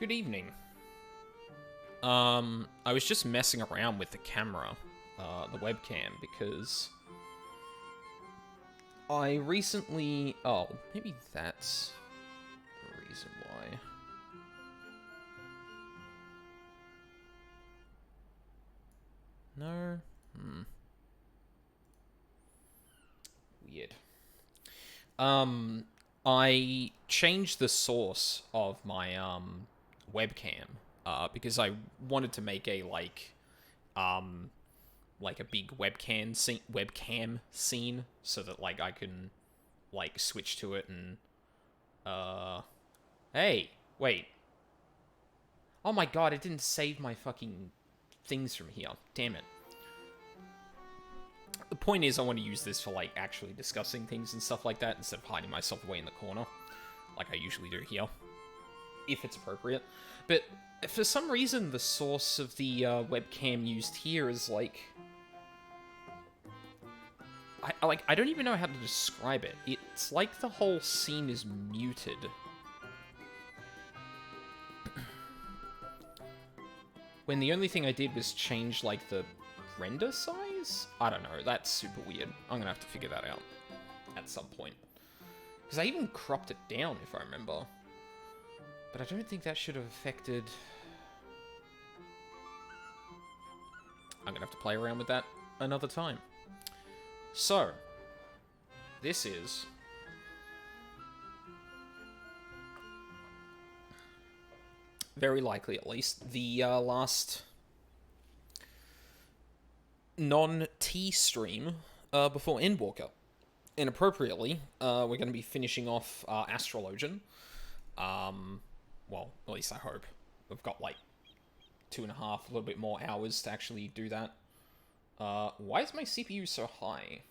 Good evening. I was just messing around with the camera, the webcam, because I recently... Oh, maybe that's the reason why. No? Weird. I changed the source of my, webcam, because I wanted to make a, like a big webcam scene, so that, like, I can, like, switch to it and, hey, wait. Oh my god, it didn't save my fucking things from here. Damn it. The point is, I want to use this for, like, actually discussing things and stuff like that, instead of hiding myself away in the corner, like I usually do here, if it's appropriate. But for some reason, the source of the webcam used here is, like... I don't even know how to describe it. It's like the whole scene is muted. When the only thing I did was change, like, the render size? I don't know, that's super weird. I'm gonna have to figure that out at some point. Because I even cropped it down, if I remember. But I don't think that should have affected... I'm gonna have to play around with that another time. So, this is... very likely, at least, the last non-T stream before Endwalker. And appropriately, we're going to be finishing off Astrologian. Well, at least I hope. We've got, like, 2.5, a little bit more hours to actually do that. Why is my CPU so high?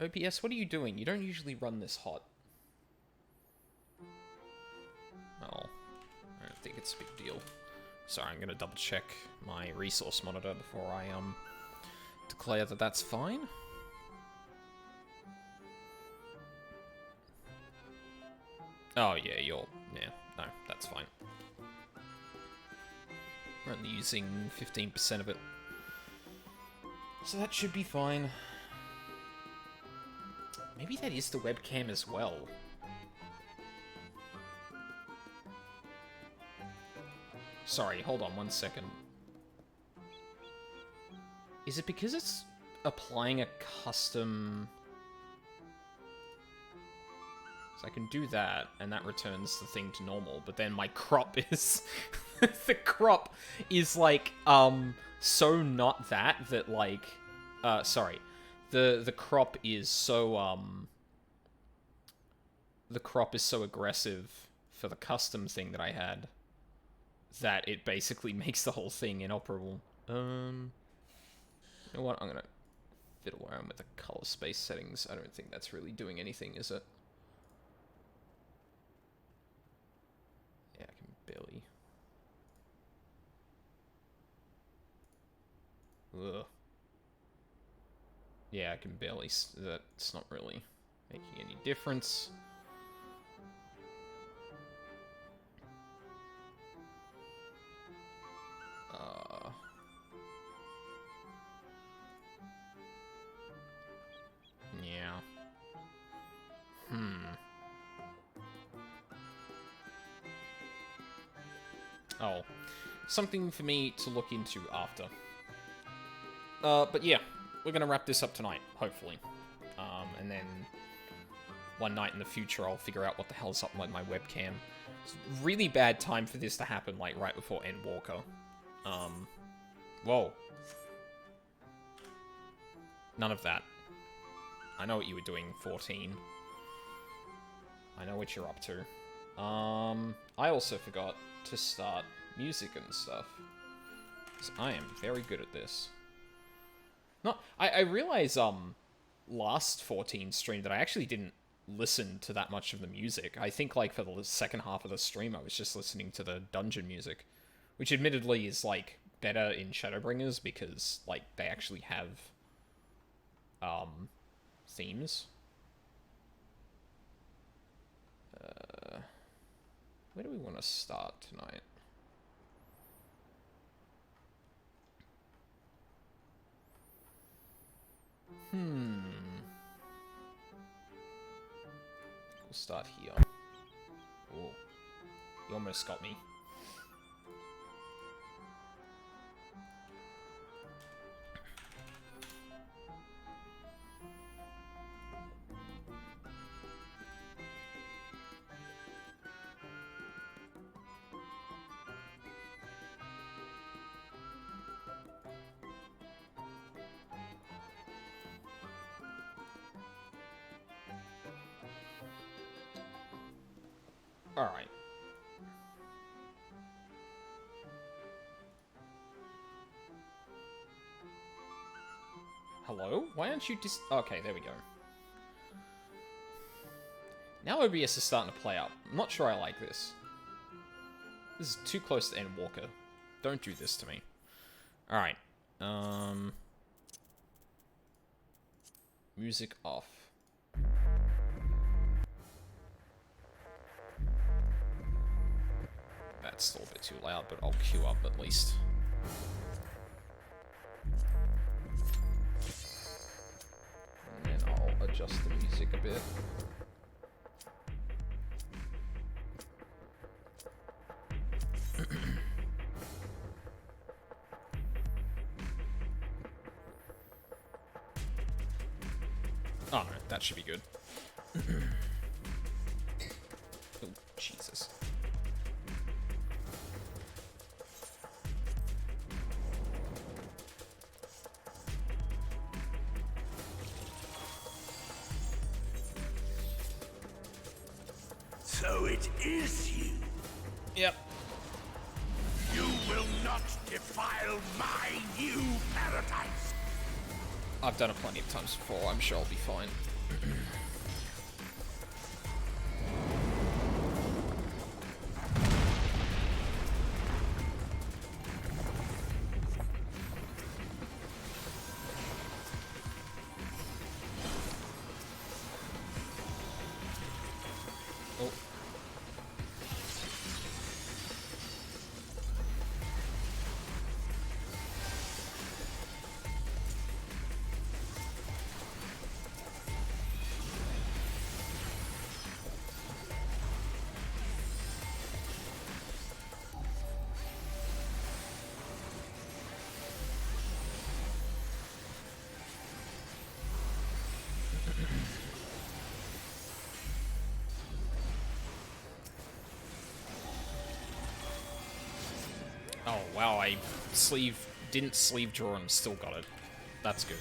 OPS, what are you doing? You don't usually run this hot. Oh, I don't think it's a big deal. Sorry, I'm gonna double check my resource monitor before I, declare that that's fine. Oh, yeah, yeah, no, that's fine. We're only using 15% of it. So that should be fine. Maybe that is the webcam as well. Sorry, hold on 1 second. Is it because it's applying a custom... So I can do that, and that returns the thing to normal, but then my crop is... the crop is, like, so not that, like... sorry. The crop is so, the crop is so aggressive for the custom thing that I had that it basically makes the whole thing inoperable. You know what? I'm gonna fiddle around with the color space settings. I don't think that's really doing anything, is it? Yeah, I can barely... Ugh. Yeah, I can barely... That's not really making any difference. Yeah. Oh. Something for me to look into after. But yeah, we're gonna wrap this up tonight, hopefully. And then one night in the future, I'll figure out what the hell's up with my webcam. It's a really bad time for this to happen, like, right before Endwalker. Whoa. None of that. I know what you were doing, 14. I know what you're up to. I also forgot to start music and stuff. Because I am very good at this. I realize, last 14 stream that I actually didn't listen to that much of the music. I think, like, for the second half of the stream, I was just listening to the dungeon music. Which, admittedly, is, like, better in Shadowbringers, because, like, they actually have, themes. Where do we want to start tonight? We'll start here. Oh, you almost got me. Alright. Hello? Why aren't you okay, there we go. Now OBS is starting to play up. I'm not sure I like this. This is too close to Endwalker. Don't do this to me. Alright. Music off. That's still a bit too loud, but I'll queue up at least. And then I'll adjust the music a bit. Oh no, that should be good. Oh, Jesus. So it is you. Yep. You will not defile my new paradise. I've done it plenty of times before. I'm sure I'll be fine. Oh. Oh wow, I didn't sleeve draw and still got it. That's good.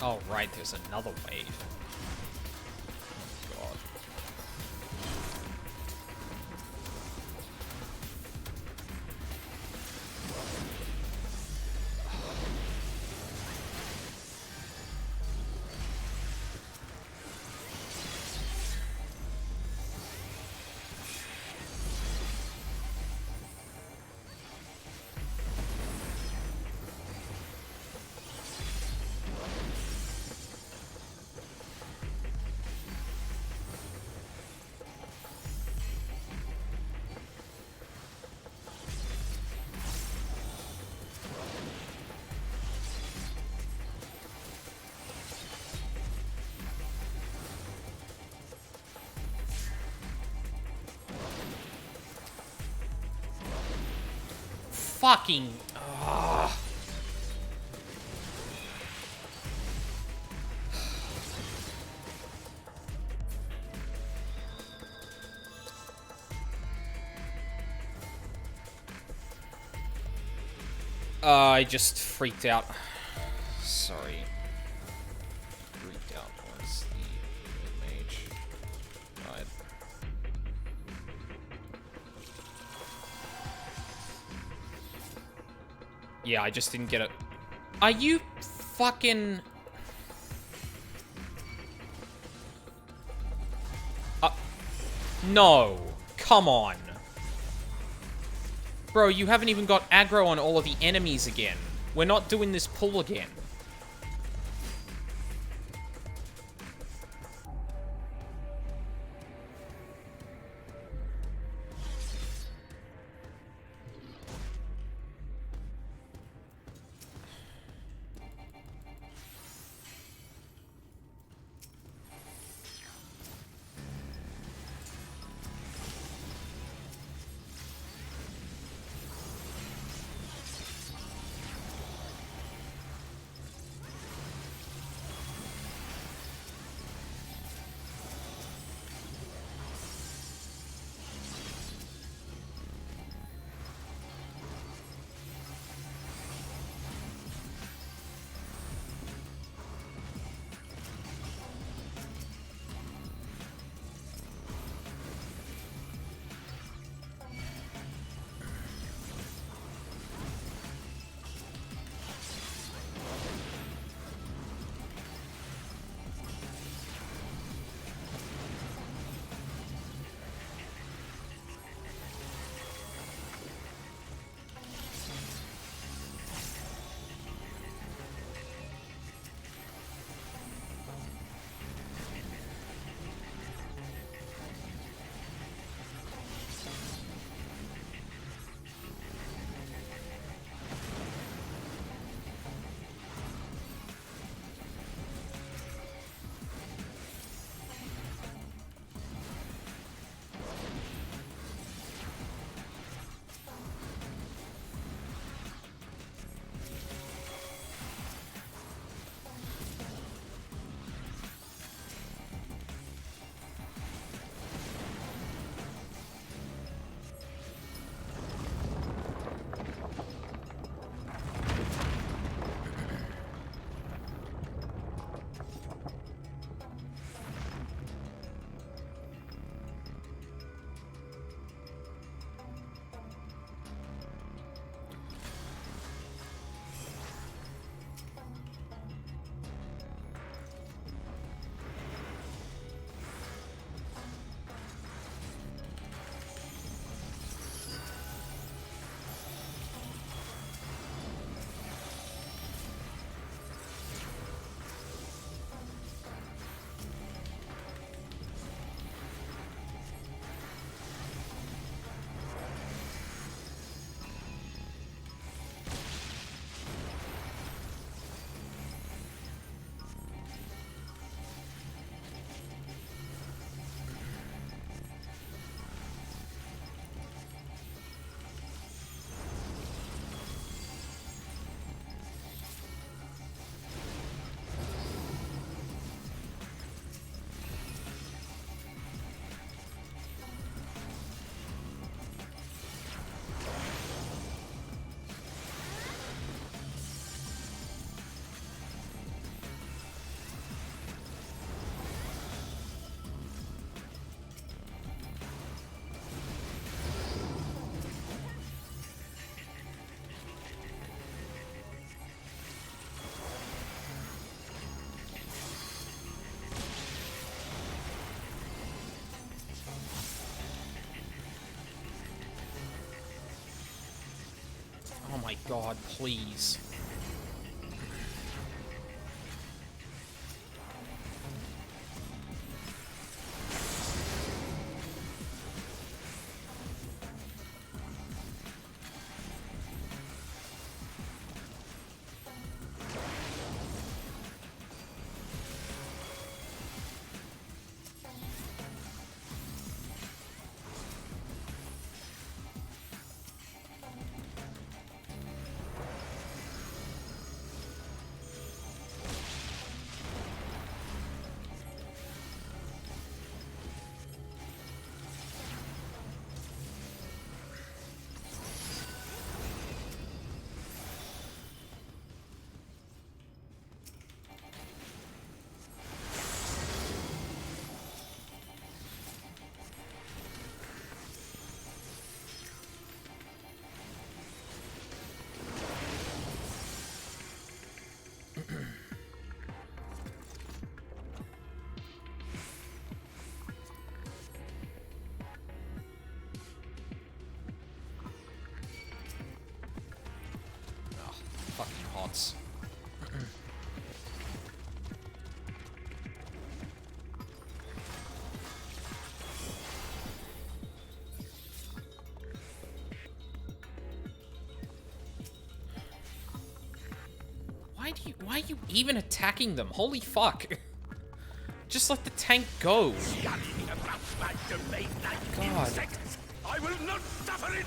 Oh, right, there's another wave. Oh, God. Fucking... I just freaked out. Sorry. Freaked out. Yeah, I just didn't get it. Are you fucking... No. Come on. Bro, you haven't even got aggro on all of the enemies again. We're not doing this pull again. Oh my god, please. Fucking hots. Why are you even attacking them? Holy fuck. Just let the tank go. Scurrying about my domain like God. insects. I will not suffer it!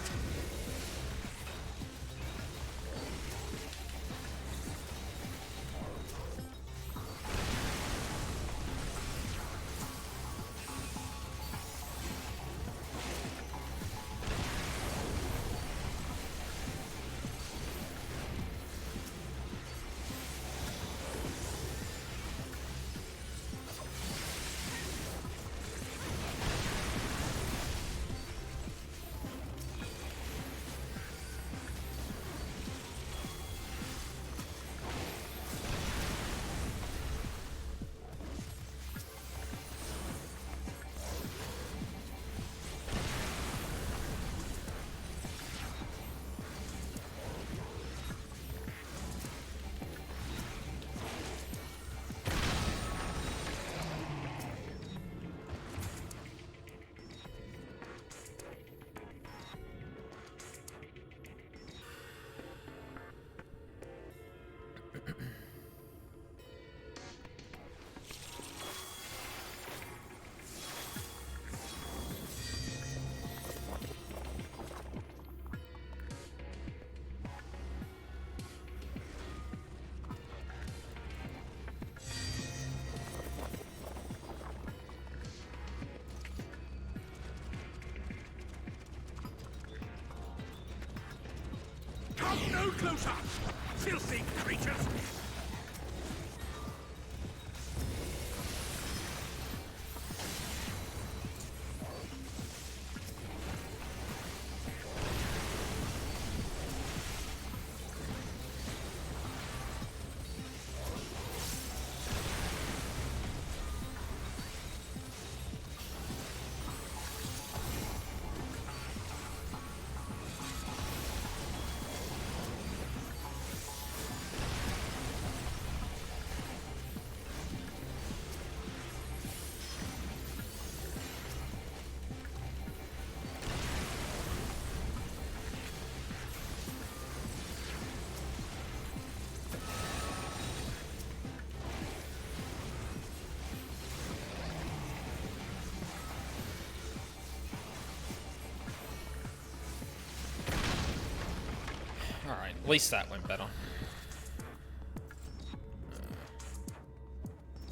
Come no closer! Filthy creatures! Alright, at least that went better.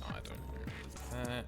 I don't need that.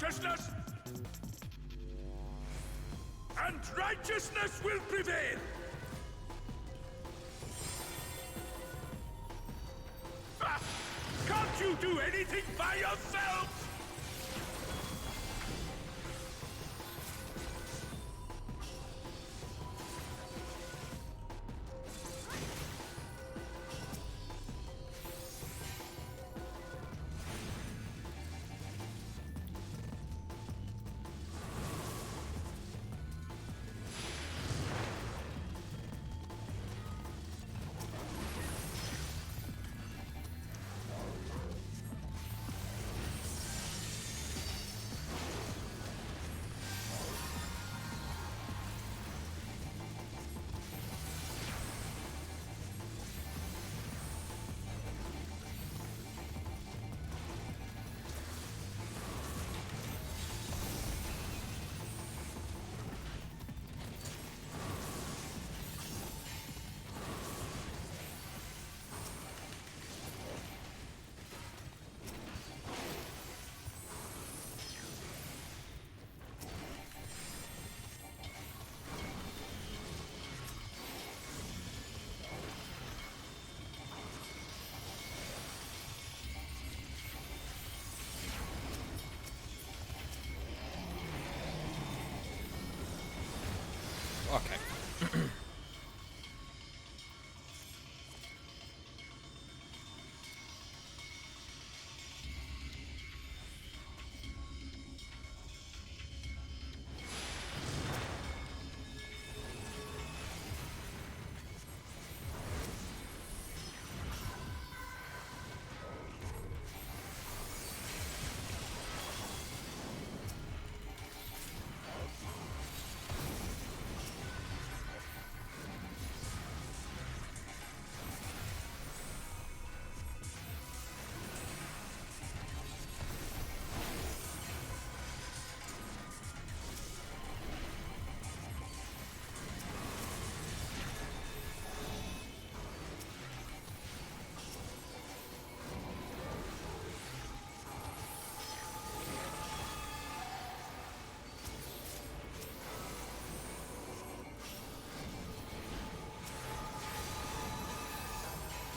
righteousness! And righteousness will prevail! Ah, can't you do anything by yourselves? Okay.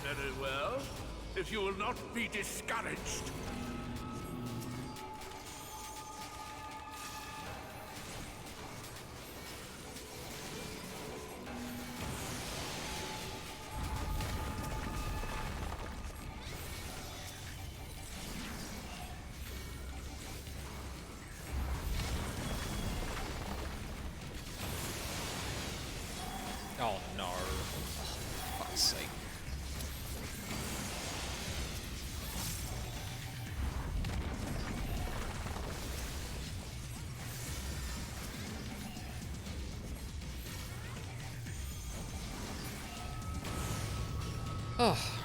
Very well. If you will not be discouraged. Oh no. Oh, fuck's sake. Oh.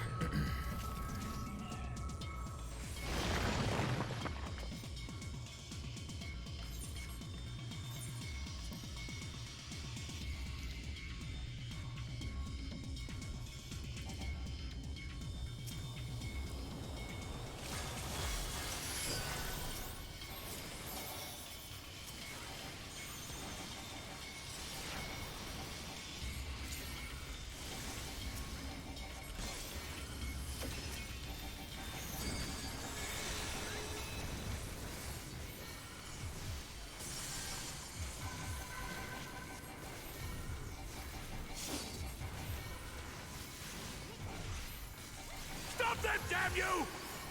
Stop them, damn you!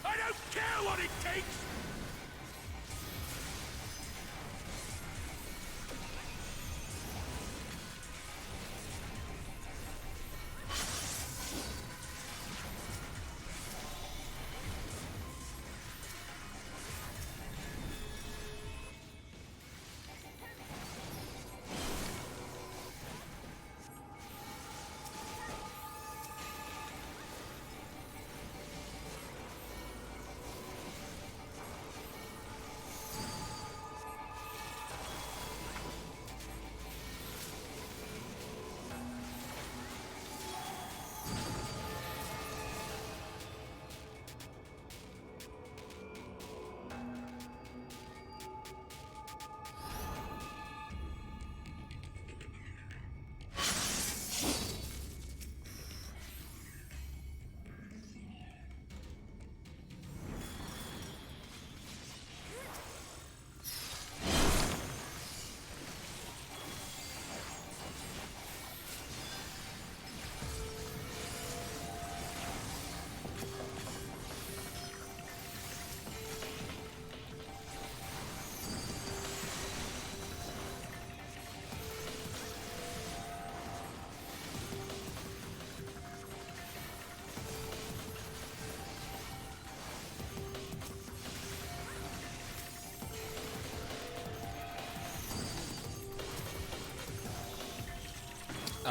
I don't care what it takes!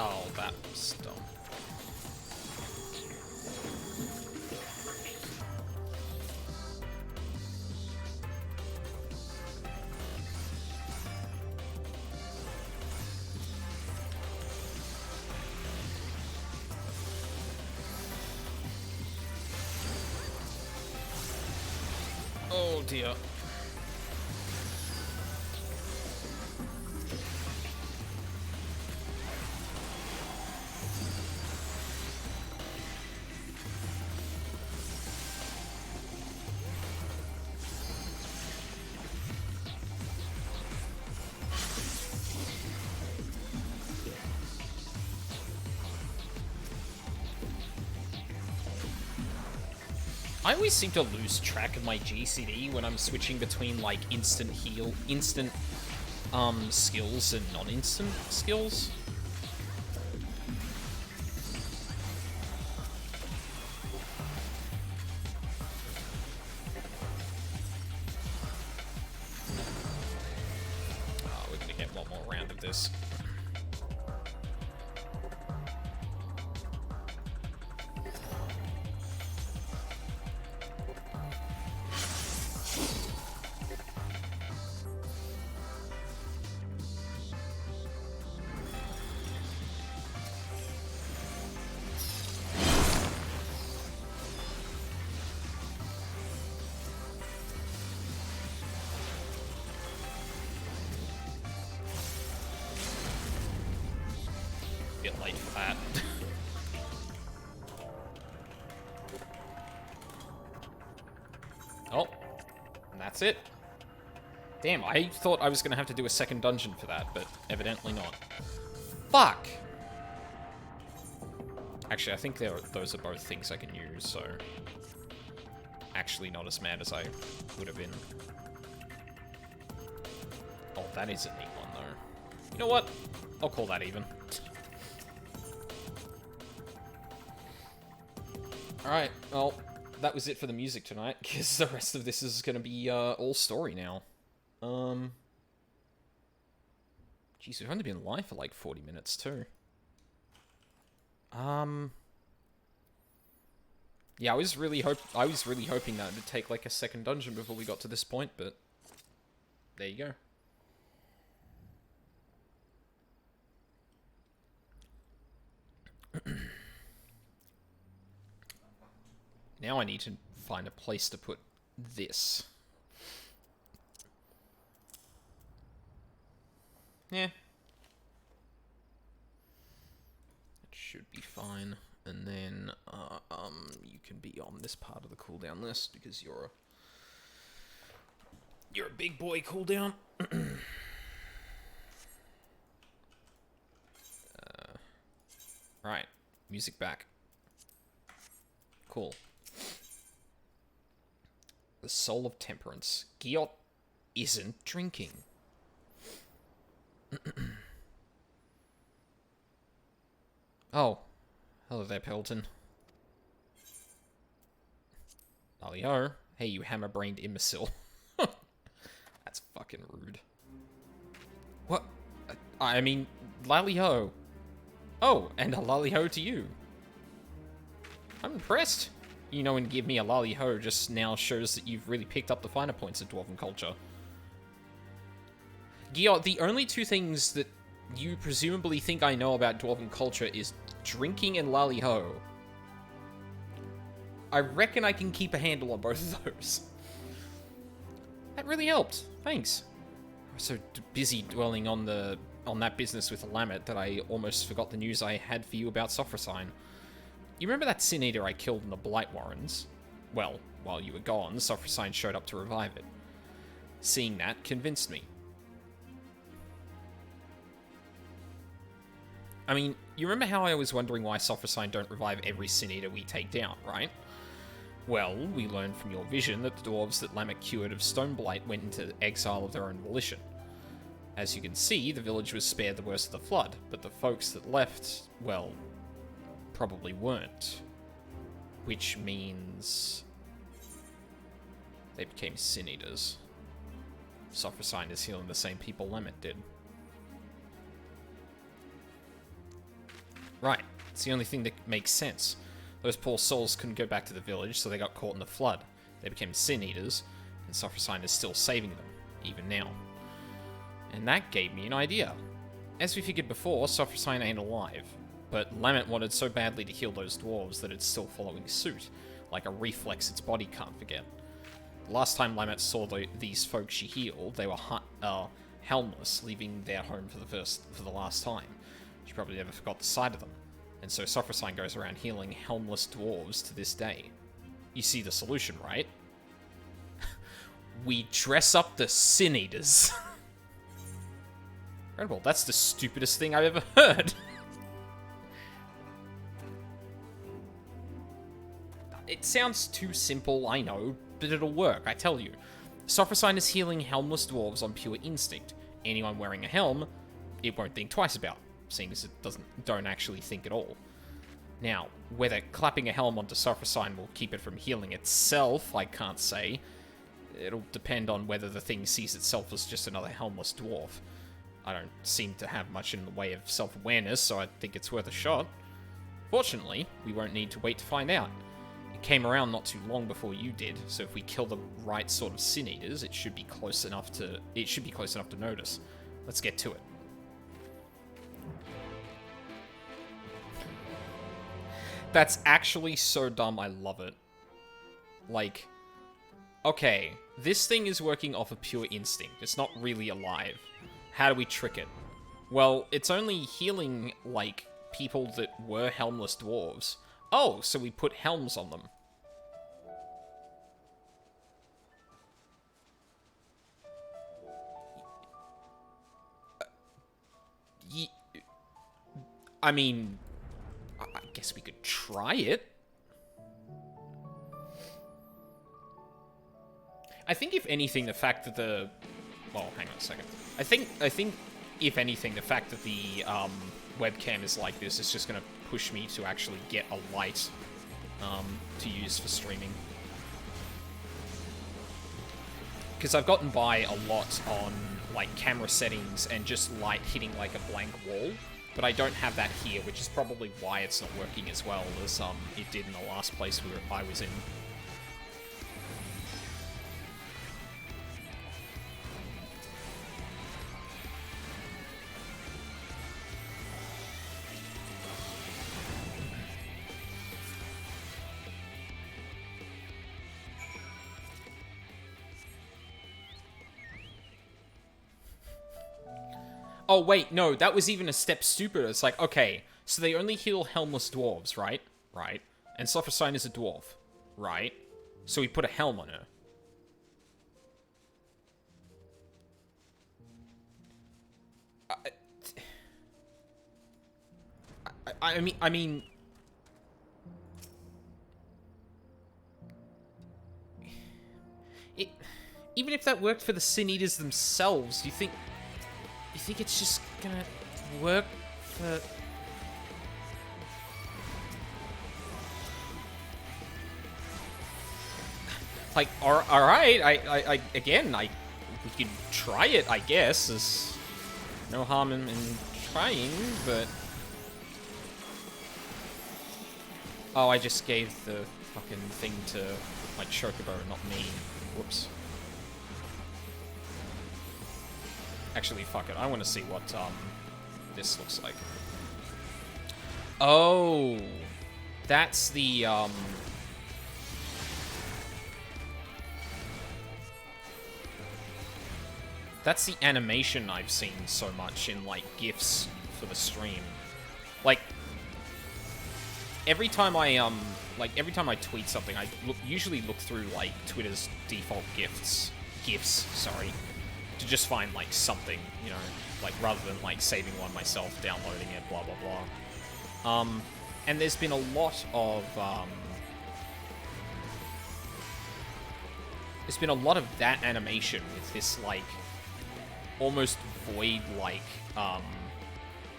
Oh, that was dumb. Oh dear. I always seem to lose track of my GCD when I'm switching between, like, instant skills and non-instant skills. Oh, we're gonna get one more round of this. Bit late for that. Oh, and that's it. Damn, I thought I was gonna have to do a second dungeon for that, but evidently not. Fuck! Actually, I think those are both things I can use, so... Actually not as mad as I would have been. Oh, that is a neat one, though. You know what? I'll call that even. Alright, well, that was it for the music tonight, because the rest of this is going to be all story now. Jeez, we've only been live for like 40 minutes, too. Yeah, I was really hoping that it would take like a second dungeon before we got to this point, but there you go. Now I need to find a place to put this. Yeah. It should be fine. And then, you can be on this part of the cooldown list because you're a big boy cooldown. Right, music back. Cool. The Soul of Temperance. Giot isn't drinking. Oh. Hello there, Pelton. Lally-ho. Hey, you hammer-brained imbecile. That's fucking rude. What? I mean, Lally-ho. Oh, and a Lally-ho to you. I'm impressed. You know, and give me a Lally-ho just now shows that you've really picked up the finer points of Dwarven culture. Giot, the only two things that you presumably think I know about Dwarven culture is drinking and Lally-ho. I reckon I can keep a handle on both of those. That really helped. Thanks. I was so busy dwelling on that business with Lamet that I almost forgot the news I had for you about Sophrosine. You remember that Sin Eater I killed in the Blight Warrens? Well, while you were gone, Sophrosine showed up to revive it. Seeing that convinced me. I mean, you remember how I was wondering why Sophrosine don't revive every Sin Eater we take down, right? Well, we learned from your vision that the dwarves that Lamet cured of Stoneblight went into exile of their own volition. As you can see, the village was spared the worst of the flood, but the folks that left, well, probably weren't. Which means they became Sin Eaters. Sophrosine is healing the same people Lamet did. Right. It's the only thing that makes sense. Those poor souls couldn't go back to the village, so they got caught in the flood. They became sin eaters, and Sophrosine is still saving them, even now. And that gave me an idea. As we figured before, Sophrosine ain't alive, but Lament wanted so badly to heal those dwarves that it's still following suit, like a reflex its body can't forget. The last time Lament saw these folks she healed, they were helmless, leaving their home for the last time. She probably never forgot the sight of them, and so Sophrosine goes around healing helmless dwarves to this day. You see the solution, right? We dress up the Sin Eaters. Incredible, that's the stupidest thing I've ever heard. It sounds too simple, I know, but it'll work, I tell you. Sophrosine is healing helmless dwarves on pure instinct. Anyone wearing a helm, it won't think twice about, seeing as it don't actually think at all. Now, whether clapping a helm onto Sophrosine will keep it from healing itself, I can't say. It'll depend on whether the thing sees itself as just another helmless dwarf. I don't seem to have much in the way of self-awareness, so I think it's worth a shot. Fortunately, we won't need to wait to find out. It came around not too long before you did, so if we kill the right sort of Sin Eaters, it should be close enough to notice. Let's get to it. That's actually so dumb, I love it. Like, okay, this thing is working off of pure instinct. It's not really alive. How do we trick it? Well, it's only healing, like, people that were helmless dwarves. Oh, so we put helms on them. I mean, I guess we could try it. I think if anything, the fact that the... Well, hang on a second. I think if anything, the fact that the webcam is like this is just going to push me to actually get a light to use for streaming. Because I've gotten by a lot on like camera settings and just light hitting like a blank wall, but I don't have that here, which is probably why it's not working as well as it did in the last place I was in. Oh, wait, no, that was even a step stupider. It's like, okay, so they only heal helmless dwarves, right? Right. And Sophrosine is a dwarf, right? So we put a helm on her. I mean... Even if that worked for the Sin Eaters themselves, do you think it's just gonna work for... Like, alright, I again, we could try it, I guess. There's no harm in trying, but... Oh, I just gave the fucking thing to my Chocobo, not me. Whoops. Actually, fuck it. I want to see what this looks like. Oh, that's the that's the animation I've seen so much in like GIFs for the stream. Like every time I tweet something, I usually look through like Twitter's default GIFs, sorry, to just find like something, you know, like rather than like saving one myself, downloading it, blah blah blah. And there's been a lot of that animation with this like almost void like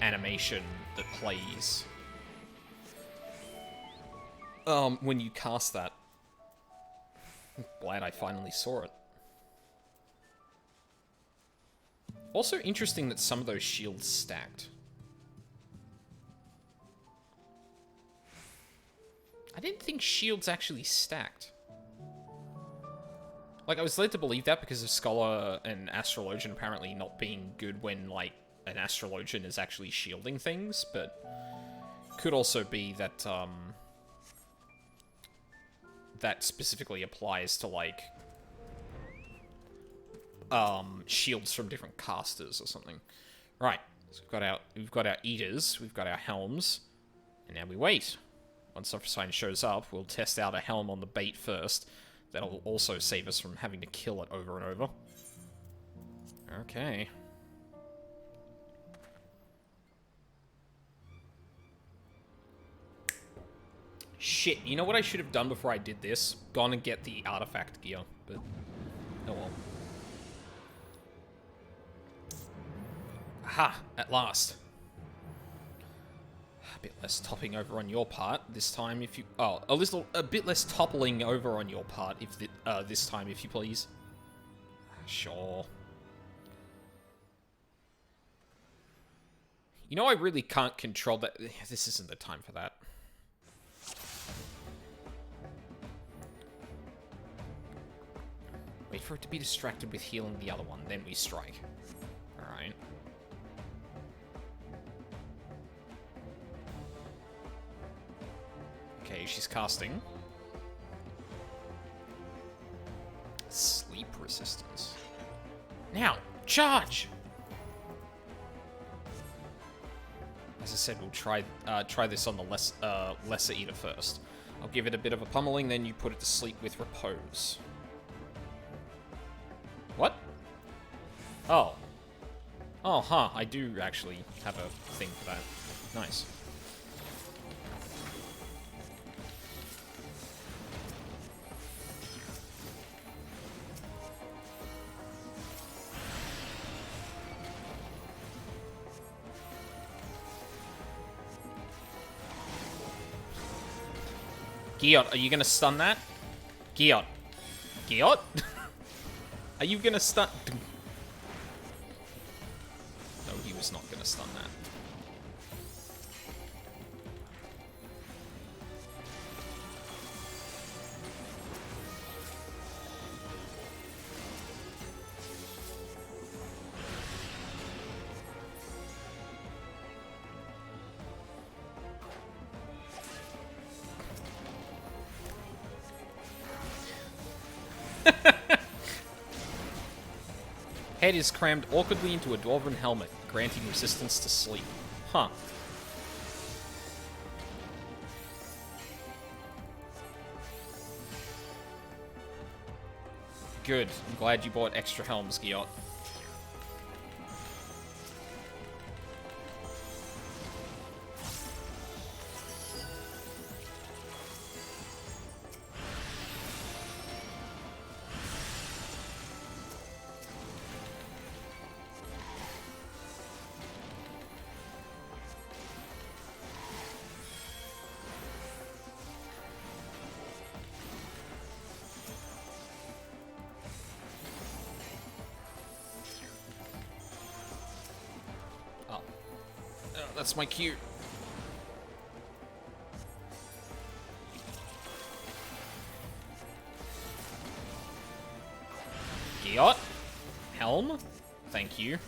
animation that plays when you cast that. I'm glad I finally saw it. Also interesting that some of those shields stacked. I didn't think shields actually stacked. Like, I was led to believe that because of Scholar and Astrologian apparently not being good when, like, an Astrologian is actually shielding things, but could also be that, that specifically applies to, like, shields from different casters or something. Right, so we've got our eaters, we've got our helms, and now we wait. Once Officer Sign shows up, we'll test out a helm on the bait first. That'll also save us from having to kill it over and over. Okay. Shit, you know what I should have done before I did this? Gone and get the artifact gear, but oh well. Aha, at last. A bit less topping over on your part this time, if you... Oh, a bit less toppling over on your part, if this time, if you please. Sure. You know, I really can't control that. This isn't the time for that. Wait for it to be distracted with healing the other one, then we strike. Alright. Okay, she's casting. Sleep resistance. Now, charge! As I said, we'll try this on the lesser eater first. I'll give it a bit of a pummeling, then you put it to sleep with repose. What? Oh. Oh, huh. I do actually have a thing for that. Nice. Giot, are you gonna stun that? Giot. Giot? Are you gonna stun? No, he was not gonna stun that. Head is crammed awkwardly into a dwarven helmet, granting resistance to sleep. Huh. Good. I'm glad you bought extra helms, Giot. That's my cue. Giot? Helm? Thank you.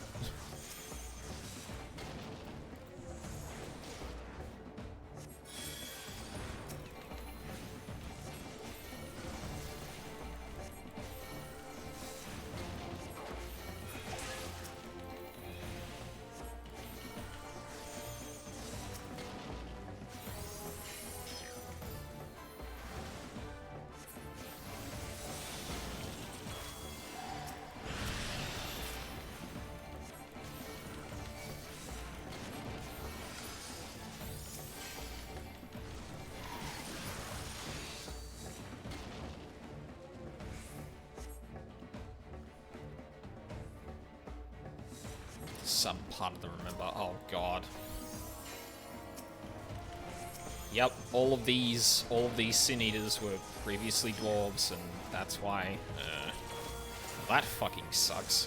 Some part of the remember. Oh god. Yep, all of these Sin Eaters were previously dwarves, and that's why. That fucking sucks.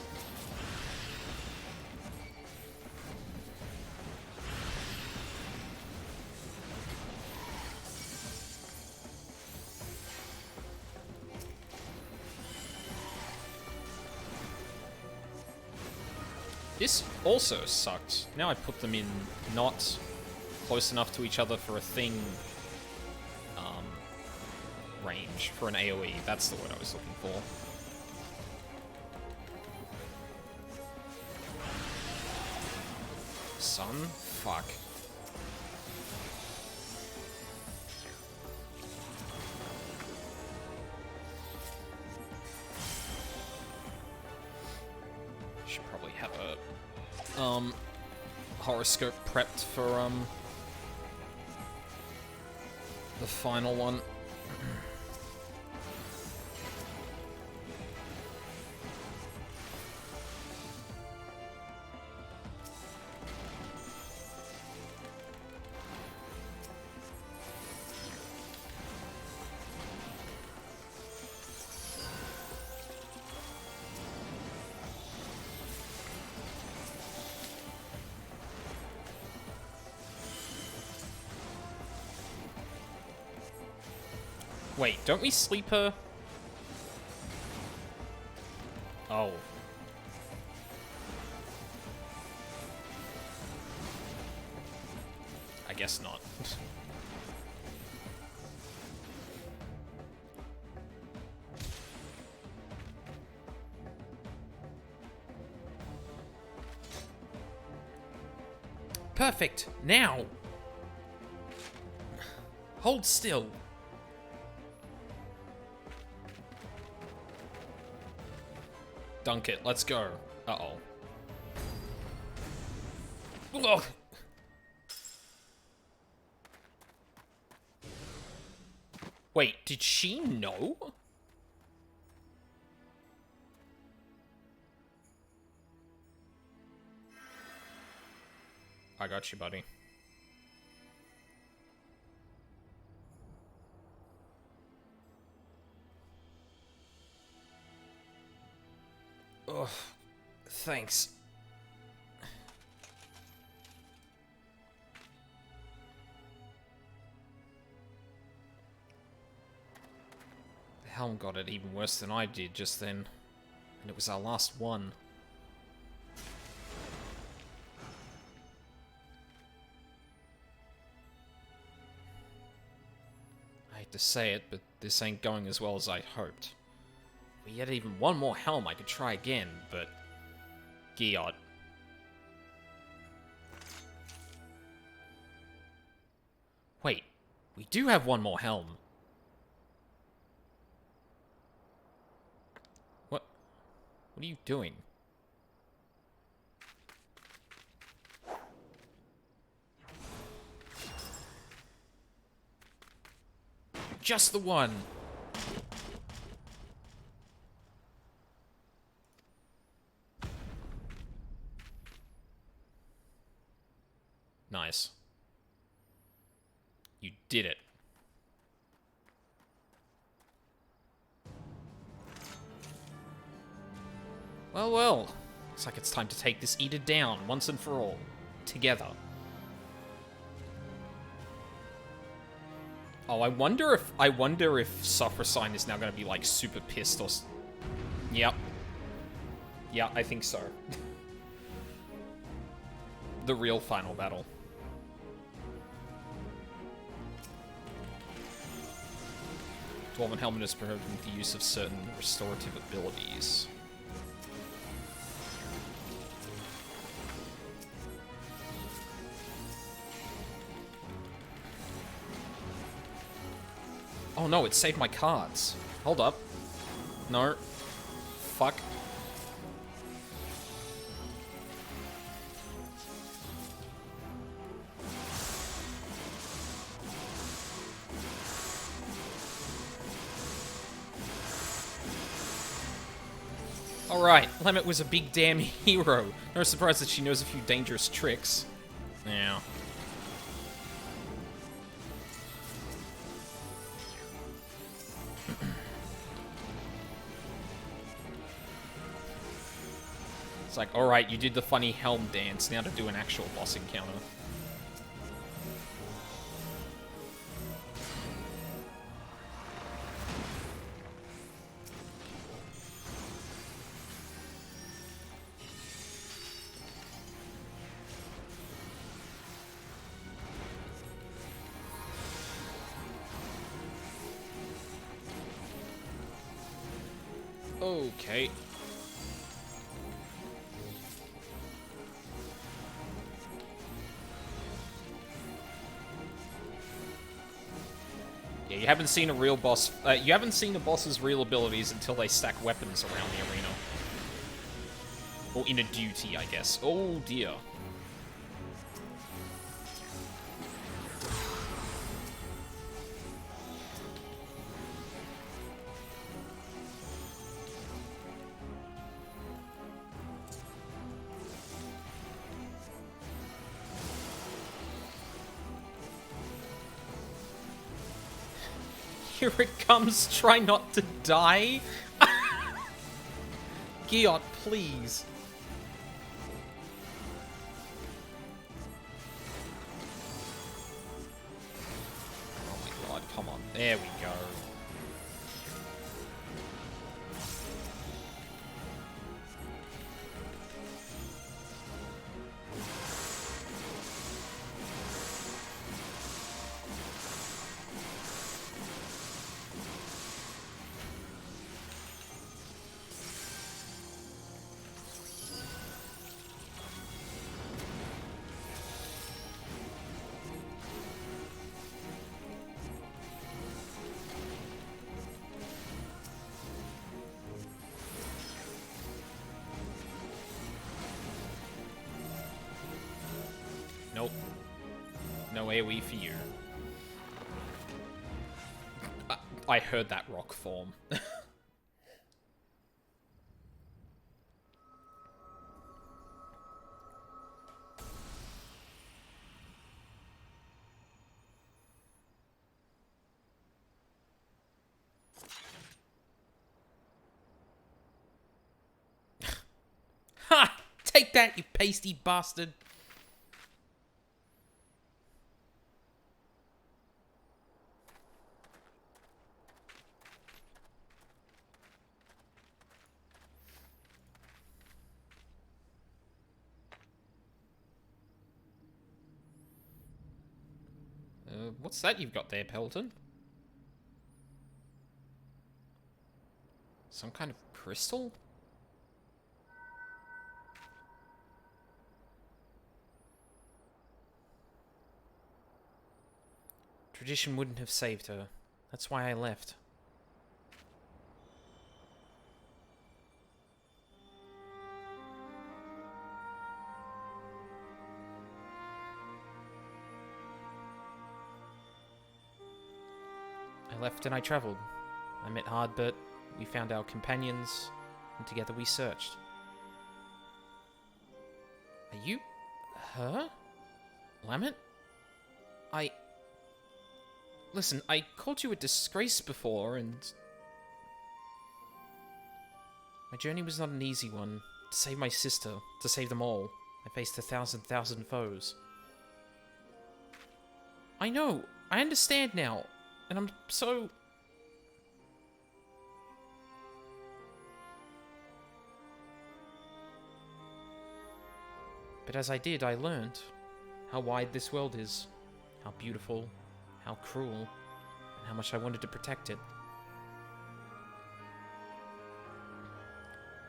This also sucked. Now I put them in not close enough to each other for a thing range, for an AoE. That's the word I was looking for. Son? Fuck. Should probably have a horoscope prepped for the final one. Wait, don't we sleep her? Oh. I guess not. Perfect. Now. Hold still. Dunk it. Let's go. Uh-oh. Ugh. Wait, did she know? I got you, buddy. Ugh. Thanks. The helm got it even worse than I did just then. And it was our last one. I hate to say it, but this ain't going as well as I hoped. If we had even one more helm, I could try again, but... Giot. Wait, we do have one more helm. What are you doing? Just the one. Nice. You did it. Well, well. Looks like it's time to take this eater down once and for all. Together. Oh, I wonder if Suffer is now going to be like super pissed or... Yep. Yeah, I think so. The real final battle. Dwarven Helmet is prohibited with the use of certain restorative abilities. Oh no, it saved my cards. Hold up. No. Fuck. Alright, Lemmet was a big damn hero. No surprise that she knows a few dangerous tricks. Yeah. It's like, alright, you did the funny helm dance, now to do an actual boss encounter. Okay. Yeah, you haven't seen a real boss... you haven't seen a boss's real abilities until they stack weapons around the arena. Or in a duty, I guess. Oh, dear. Here it comes, try not to die. Giot, please. Oh my god, come on. There we go. Nope. No AoE for you. I heard that rock form. Ha! Take that, you pasty bastard! What's that you've got there, Pelton? Some kind of crystal? Tradition wouldn't have saved her. That's why I left. I left and I traveled. I met Hardbert, we found our companions, and together we searched. Are you... her? Lament? Listen, I called you a disgrace before, and... My journey was not an easy one. To save my sister, to save them all, I faced 1,000 foes. I know, I understand now, and I'm so... But as I did, I learned how wide this world is, how beautiful, how cruel, and how much I wanted to protect it.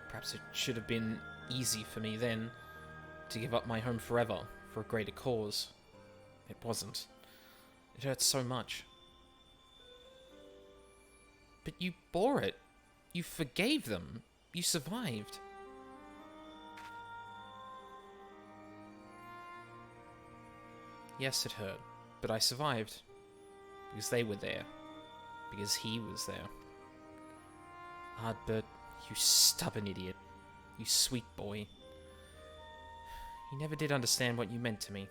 Perhaps it should have been easy for me then to give up my home forever for a greater cause. It wasn't. It hurts so much. But you bore it. You forgave them. You survived. Yes, it hurt, but I survived. Because they were there. Because he was there. Ardbert, you stubborn idiot. You sweet boy. You never did understand what you meant to me.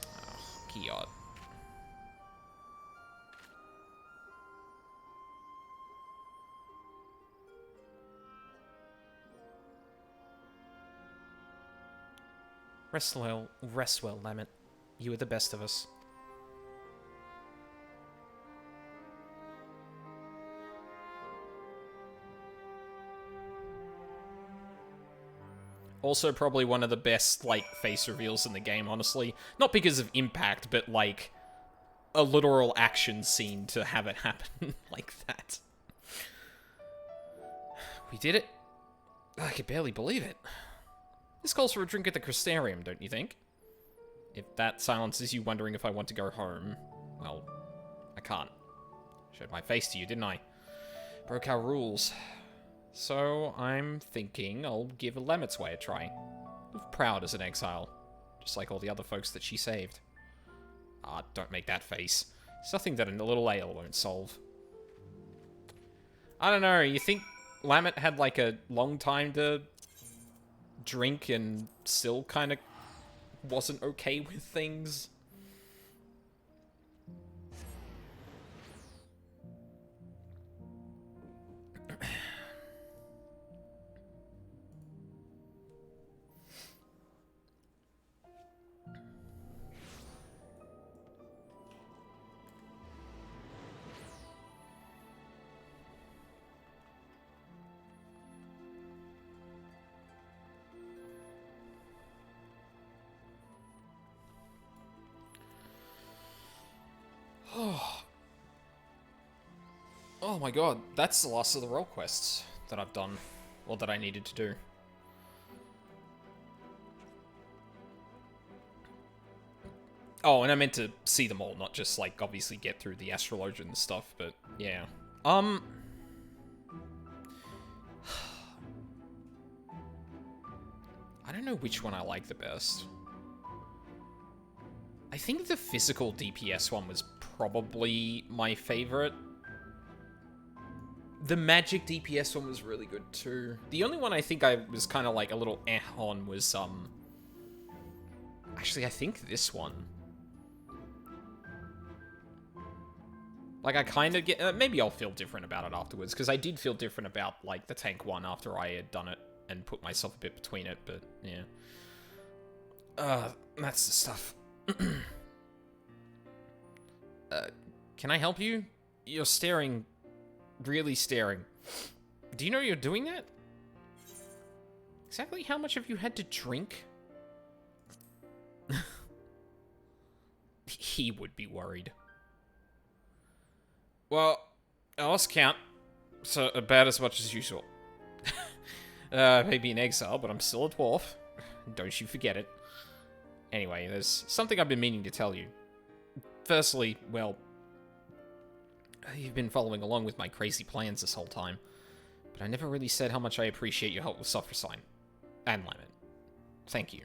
Oh, Giot. Rest well, Lament. You are the best of us. Also, probably one of the best, like, face reveals in the game, honestly. Not because of impact, but, like, a literal action scene to have it happen like that. We did it. I can barely believe it. This calls for a drink at the Crystarium, don't you think? If that silences you wondering if I want to go home, well, I can't. Showed my face to you, didn't I? Broke our rules. So, I'm thinking I'll give Lamet's Way a try. Live proud as an exile, just like all the other folks that she saved. Ah, don't make that face. It's nothing that a little ale won't solve. I don't know, you think Lamet had, like, a long time to drink and still kind of wasn't okay with things? Oh my god, that's the last of the role quests that I've done, or that I needed to do. Oh, and I meant to see them all, not just, like, obviously get through the Astrologian stuff, but, yeah. I don't know which one I like the best. I think the physical DPS one was probably my favorite. The magic DPS one was really good too. The only one I think I was kind of like a little on was, actually, I think this one. Like, I kind of get... maybe I'll feel different about it afterwards, because I did feel different about, like, the tank one after I had done it and put myself a bit between it, but, yeah. That's the stuff. Can I help you? You're staring... really staring. Do you know you're doing that? Exactly how much have you had to drink? He would be worried. Well, I lost count, so about as much as usual. Maybe in exile, but I'm still a dwarf. Don't you forget it. Anyway, there's something I've been meaning to tell you. Firstly, well, you've been following along with my crazy plans this whole time, but I never really said how much I appreciate your help with Sign and Lamet. Thank you.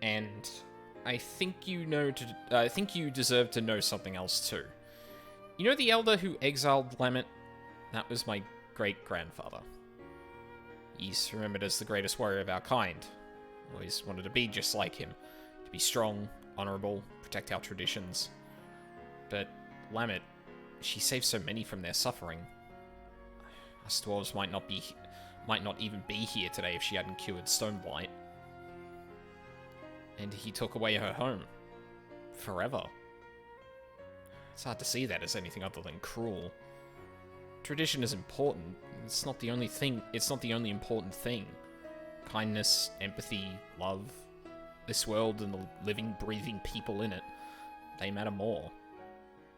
And I think you know I think you deserve to know something else too. You know the elder who exiled Lamet? That was my great-grandfather. He's remembered as the greatest warrior of our kind. Always wanted to be just like him. To be strong, honorable, protect our traditions. But Lamet, she saved so many from their suffering. Us dwarves might not even be here today if she hadn't cured Stoneblight. And he took away her home. Forever. It's hard to see that as anything other than cruel. Tradition is important. It's not the only only important thing. Kindness, empathy, love. This world and the living, breathing people in it. They matter more.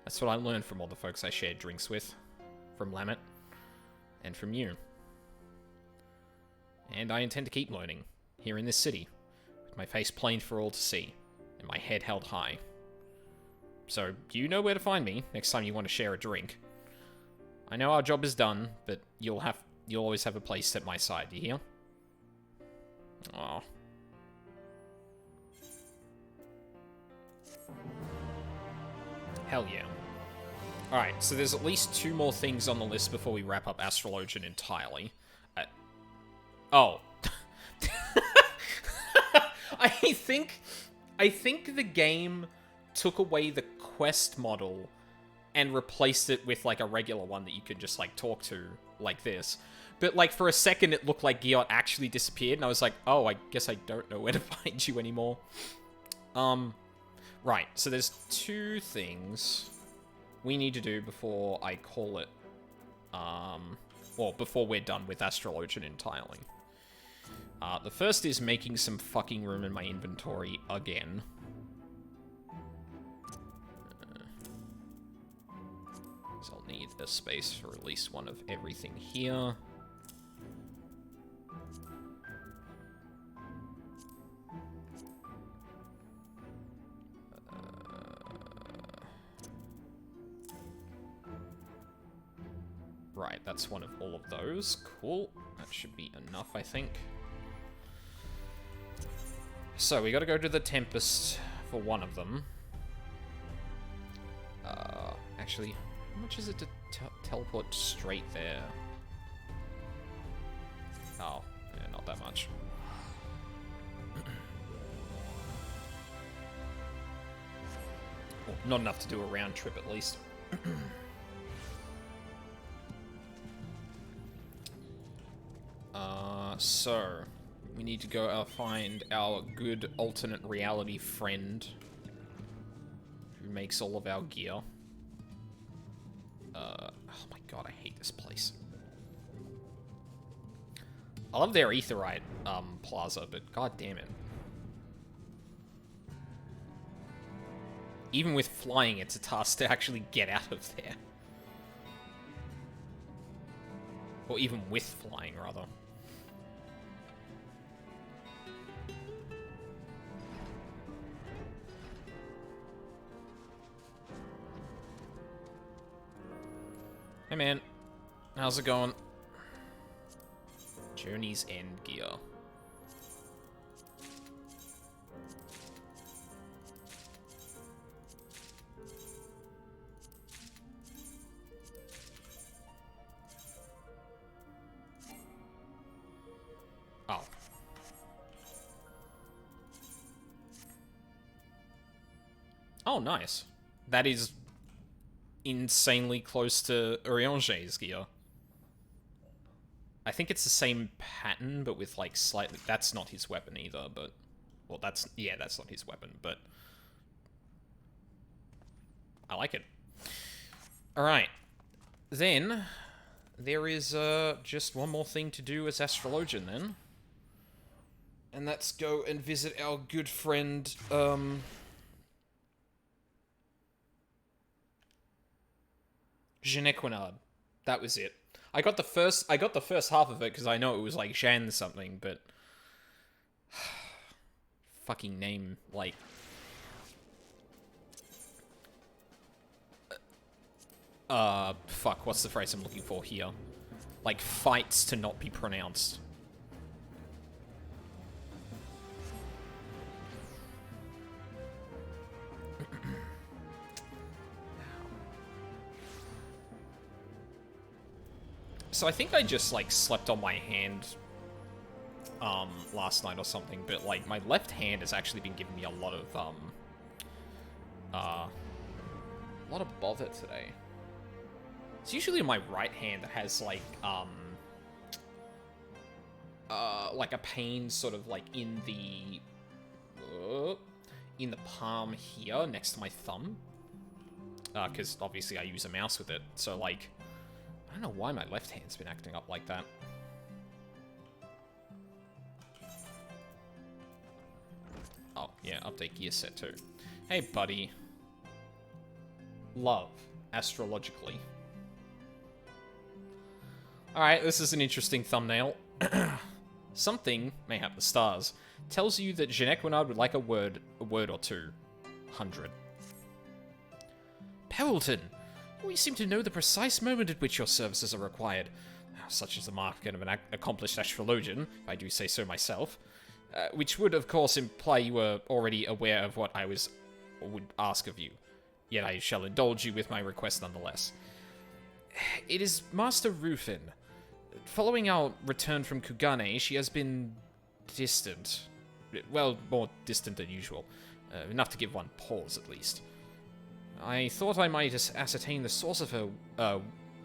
That's what I learned from all the folks I shared drinks with. From Lamet. And from you. And I intend to keep learning. Here in this city. With my face planed for all to see. And my head held high. So, you know where to find me next time you want to share a drink. I know our job is done, but you'll always have a place at my side, you hear? Aww. Hell yeah. Alright, so there's at least 2 more things on the list before we wrap up Astrologian entirely. Oh. I think the game took away the quest model and replaced it with, like, a regular one that you could just, like, talk to, like this. But, like, for a second it looked like Giot actually disappeared, and I was like, oh, I guess I don't know where to find you anymore. Right, so there's 2 things we need to do before I call it, or before we're done with Astrologian entirely. The first is making some fucking room in my inventory again. So I'll need a space for at least one of everything here. Right, that's one of all of those. Cool. That should be enough, I think. So, we gotta go to the Tempest for one of them. Actually, how much is it to teleport straight there? Oh, yeah, not that much. Well, not enough to do a round trip, at least. So, we need to go find our good alternate reality friend who makes all of our gear. Oh my god, I hate this place. I love their Aetheryte plaza, but god damn it. Even with flying, it's a task to actually get out of there. Or even with flying, rather. Hey man, how's it going? Journey's End gear. Oh. Oh, nice. That is insanely close to Urianger's gear. I think it's the same pattern, but with, like, slightly... That's not his weapon either, but... Well, that's... Yeah, that's not his weapon, but... I like it. Alright. Then, there is, just one more thing to do as Astrologian, then. And that's go and visit our good friend, Genequinard. That was it. I got the first half of it because I know it was like Jean something, but fucking name like fuck, what's the phrase I'm looking for here? Like fights to not be pronounced. So I think I just, like, slept on my hand, last night or something, but, like, my left hand has actually been giving me a lot of bother today. It's usually my right hand that has, like a pain sort of, like, in the palm here, next to my thumb. Because, obviously, I use a mouse with it, so, like... I don't know why my left hand's been acting up like that. Oh, yeah, update gear set too. Hey, buddy. Love, astrologically. Alright, this is an interesting thumbnail. Something, mayhap the stars, tells you that Genequinard would like a word or two. 100. Pewelton! We seem to know the precise moment at which your services are required. Such is the mark of an accomplished astrologian, if I do say so myself. Which would, of course, imply you were already aware of what I would ask of you. Yet I shall indulge you with my request nonetheless. It is Master Rufin. Following our return from Kugane, she has been distant. Well, more distant than usual. Enough to give one pause, at least. I thought I might ascertain the source of her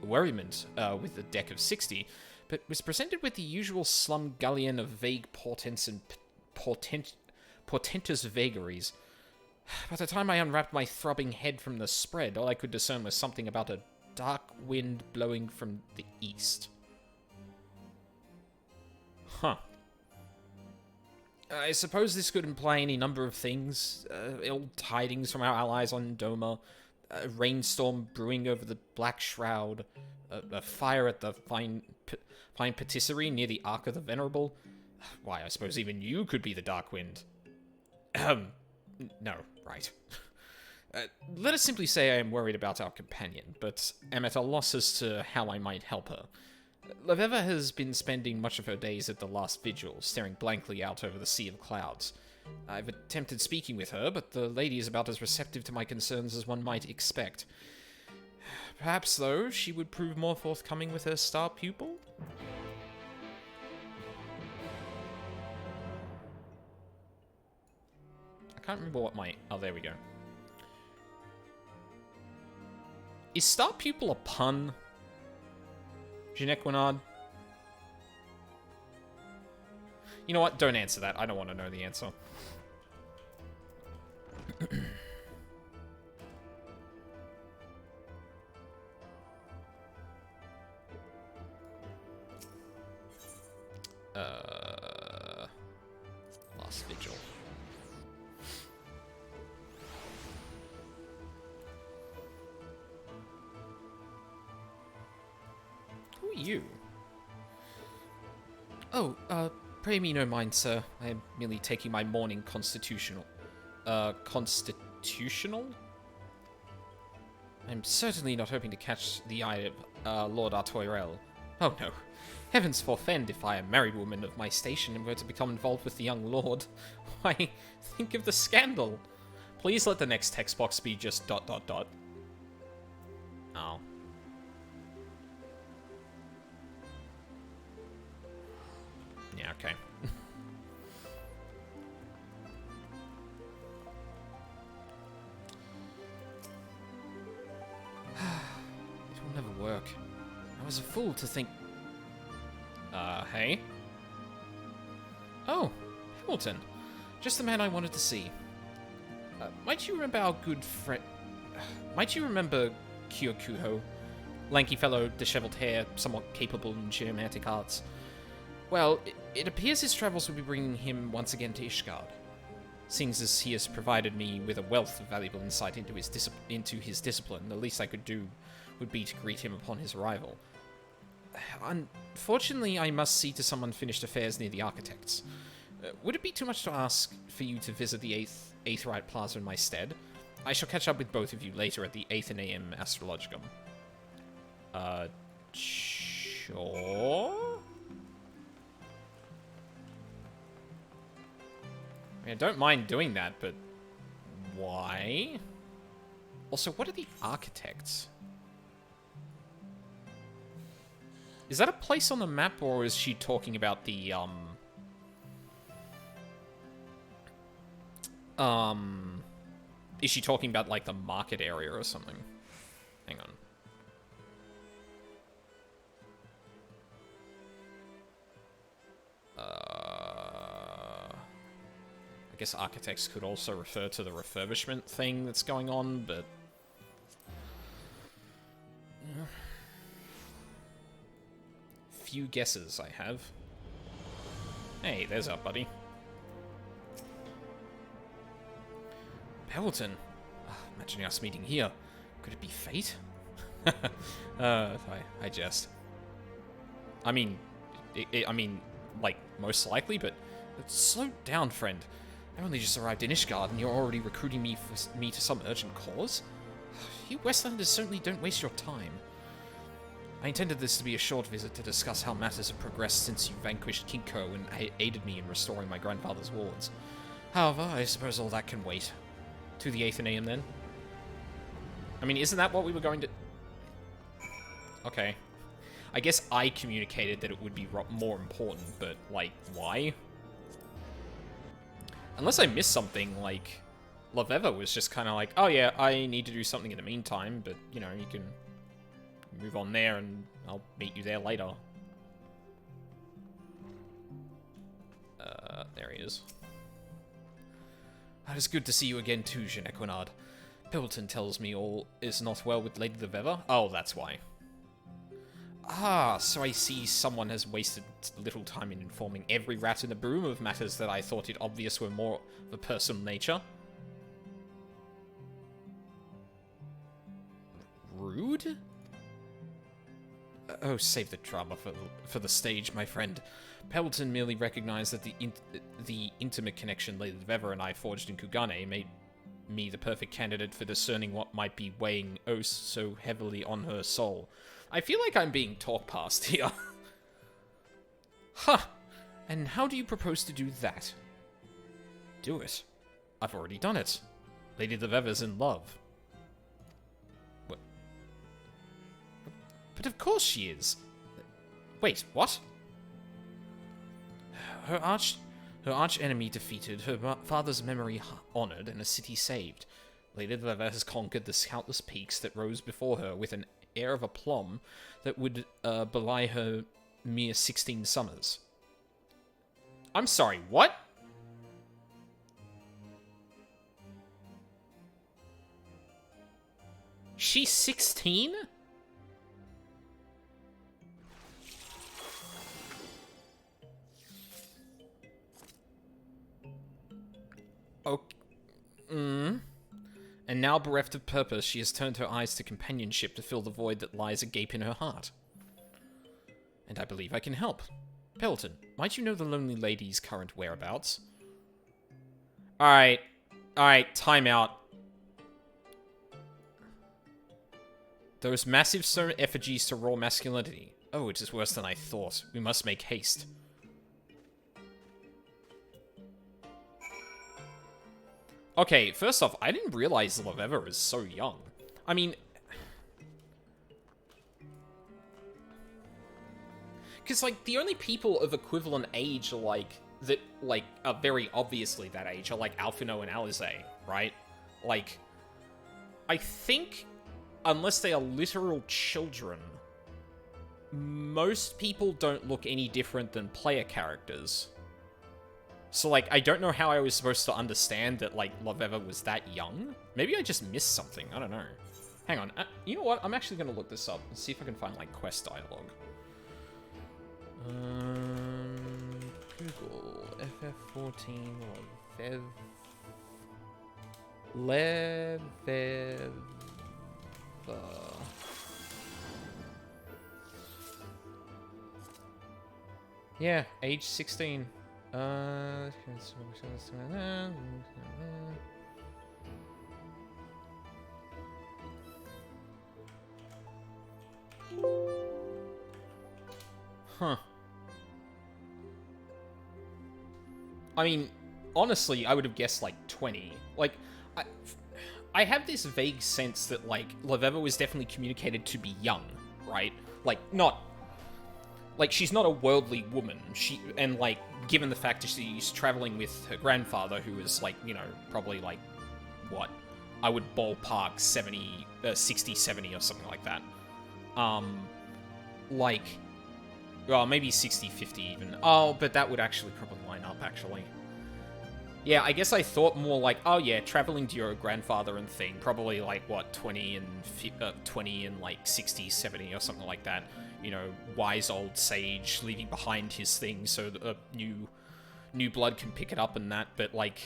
worriment with the deck of 60, but was presented with the usual slumgullion of vague portents and portentous vagaries. By the time I unwrapped my throbbing head from the spread, all I could discern was something about a dark wind blowing from the east. Huh. I suppose this could imply any number of things. Ill tidings from our allies on Doma, a rainstorm brewing over the Black Shroud, a fire at the Fine Patisserie near the Ark of the Venerable. Why, I suppose even you could be the Dark Wind. No, right. Let us simply say I am worried about our companion, but am at a loss as to how I might help her. Laveva has been spending much of her days at the last vigil, staring blankly out over the sea of clouds. I've attempted speaking with her, but the lady is about as receptive to my concerns as one might expect. Perhaps, though, she would prove more forthcoming with her star pupil? I can't remember what my... Oh, there we go. Is star pupil a pun? Ginequinard? You know what? Don't answer that. I don't want to know the answer. Last vigil. Who are you? Oh, pray me no mind, sir. I am merely taking my morning constitutional. Constitutional? I'm certainly not hoping to catch the eye of Lord Artoirel. Oh no. Heavens forfend if I, a married woman of my station, am going to become involved with the young lord. Why, think of the scandal. Please let the next text box be just ... Oh. Yeah, okay. It will never work. I was a fool to think... hey? Oh, Hamilton. Just the man I wanted to see. Might you remember our good friend... Might you remember Kyokuho? Lanky fellow, disheveled hair, somewhat capable in geomantic arts. Well, it appears his travels will be bringing him once again to Ishgard. Seeing as he has provided me with a wealth of valuable insight into his discipline, the least I could do would be to greet him upon his arrival. Unfortunately, I must see to some unfinished affairs near the architects. Would it be too much to ask for you to visit the Aetheryte Plaza in my stead? I shall catch up with both of you later at the 8th AM Astrologicum. Sure? I mean, I don't mind doing that, but why? Also, what are the architects? Is that a place on the map, or is she talking about the, is she talking about, like, the market area or something? Hang on. I guess architects could also refer to the refurbishment thing that's going on, but... Few guesses I have. Hey, there's our buddy. Hamilton. Imagining us meeting here. Could it be fate? I jest. I mean, like, most likely, but slow down, friend. I only just arrived in Ishgard, and you're already recruiting me to some urgent cause? You Westlanders certainly don't waste your time. I intended this to be a short visit to discuss how matters have progressed since you vanquished Kinko and aided me in restoring my grandfather's wards. However, I suppose all that can wait. To the 8th AM, then? I mean, isn't that what we were going to... Okay. I guess I communicated that it would be more important, but, like, why? Unless I missed something, like, Laveva was just kind of like, oh yeah, I need to do something in the meantime, but, you know, you can move on there and I'll meet you there later. There he is. It is good to see you again too, Ginequinard. Pilton tells me all is not well with Lady Laveva. Oh, that's why. Ah, so I see someone has wasted little time in informing every rat in the broom of matters that I thought it obvious were more of a personal nature. rude? Oh, save the drama for the stage, my friend. Pelton merely recognized that the intimate connection Lady Vever and I forged in Kugane made me the perfect candidate for discerning what might be weighing oh so heavily on her soul. I feel like I'm being talked past here. Huh. And how do you propose to do that? Do it. I've already done it. Lady Vever's in love. What? But of course she is. Wait, what? Her arch enemy defeated, her father's memory honored, and a city saved. Lady Vever has conquered the countless peaks that rose before her with an air of aplomb that would belie her mere 16 summers. I'm sorry, what? She's 16? Okay. And now, bereft of purpose, she has turned her eyes to companionship to fill the void that lies agape in her heart. And I believe I can help. Pelton, might you know the lonely lady's current whereabouts? Alright, time out. Those massive stone effigies to raw masculinity. Oh, it is worse than I thought. We must make haste. Okay, first off, I didn't realize Vever is so young. I mean... Because, like, the only people of equivalent age are, are very obviously that age are, like, Alphino and Alize, right? Like, I think, unless they are literal children, most people don't look any different than player characters. So, like, I don't know how I was supposed to understand that, like, Vever was that young. Maybe I just missed something. I don't know. Hang on. You know what? I'm actually going to look this up and see if I can find, like, quest dialogue. Google FF14 Vev... Levev... Yeah, age 16. Huh. I mean, honestly, I would have guessed, like, 20. Like, I have this vague sense that, like, Vever was definitely communicated to be young, right? Like, not... Like, she's not a worldly woman. And, like, given the fact that she's traveling with her grandfather, who is, like, you know, probably, like, what? I would ballpark 60, 70 or something like that. Like... Well, maybe 60, 50 even. Oh, but that would actually probably line up, actually. Yeah, I guess I thought more like, oh yeah, traveling to your grandfather and thing. Probably like, what, 20 and like 60, 70 or something like that. You know, wise old sage leaving behind his thing so that new blood can pick it up and that. But like,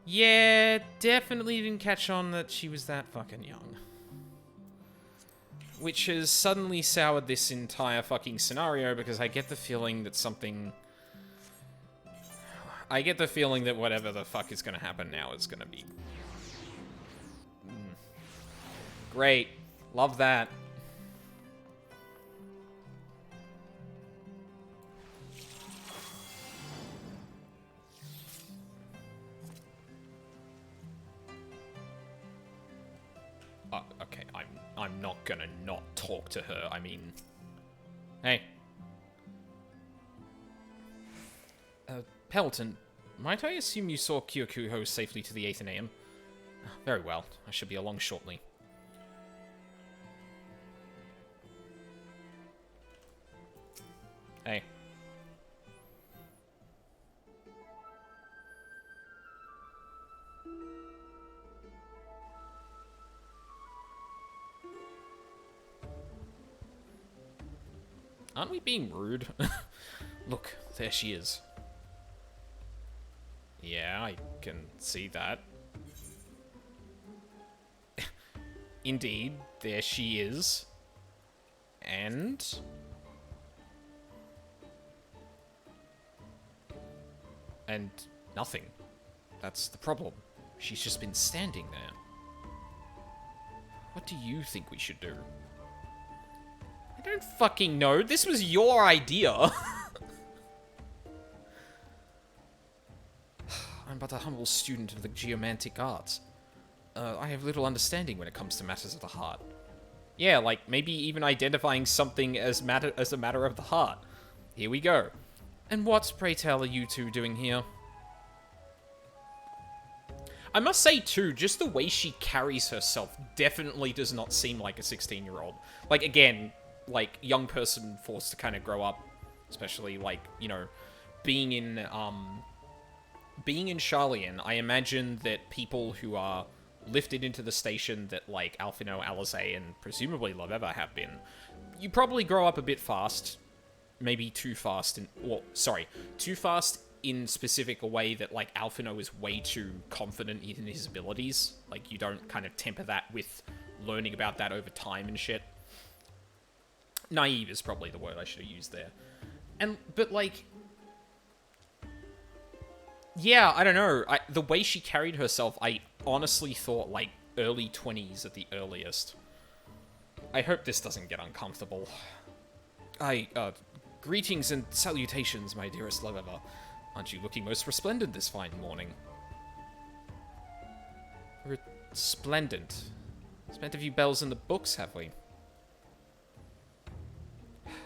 yeah, definitely didn't catch on that she was that fucking young. Which has suddenly soured this entire fucking scenario, because I get the feeling that something... I get the feeling that whatever the fuck is gonna happen now is gonna be... Great. Love that. Okay, I'm not gonna not talk to her. I mean... Hey. Pelton, might I assume you saw Kyokuho safely to the Athenaeum? Very well. I should be along shortly. Hey. Aren't we being rude? Look, there she is. Yeah, I can see that. Indeed, there she is. And... and nothing. That's the problem. She's just been standing there. What do you think we should do? I don't fucking know. This was your idea. I'm but a humble student of the geomantic arts. I have little understanding when it comes to matters of the heart. Yeah, like, maybe even identifying something as a matter of the heart. Here we go. And what, pray tell, are you two doing here? I must say, too, just the way she carries herself definitely does not seem like a 16-year-old. Like, again, like, young person forced to kind of grow up, especially, like, you know, being in Charlian, I imagine that people who are lifted into the station that, like, Alphino, Alizé, and presumably Laveva have been, you probably grow up a bit fast, maybe too fast, too fast in specific a way that, like, Alphino is way too confident in his abilities. Like, you don't kind of temper that with learning about that over time and shit. Naive is probably the word I should have used there. But, like... yeah, I don't know. The way she carried herself, I honestly thought, like, early 20s at the earliest. I hope this doesn't get uncomfortable. Greetings and salutations, my dearest Laveva. Aren't you looking most resplendent this fine morning? Resplendent. Spent a few bells in the books, have we?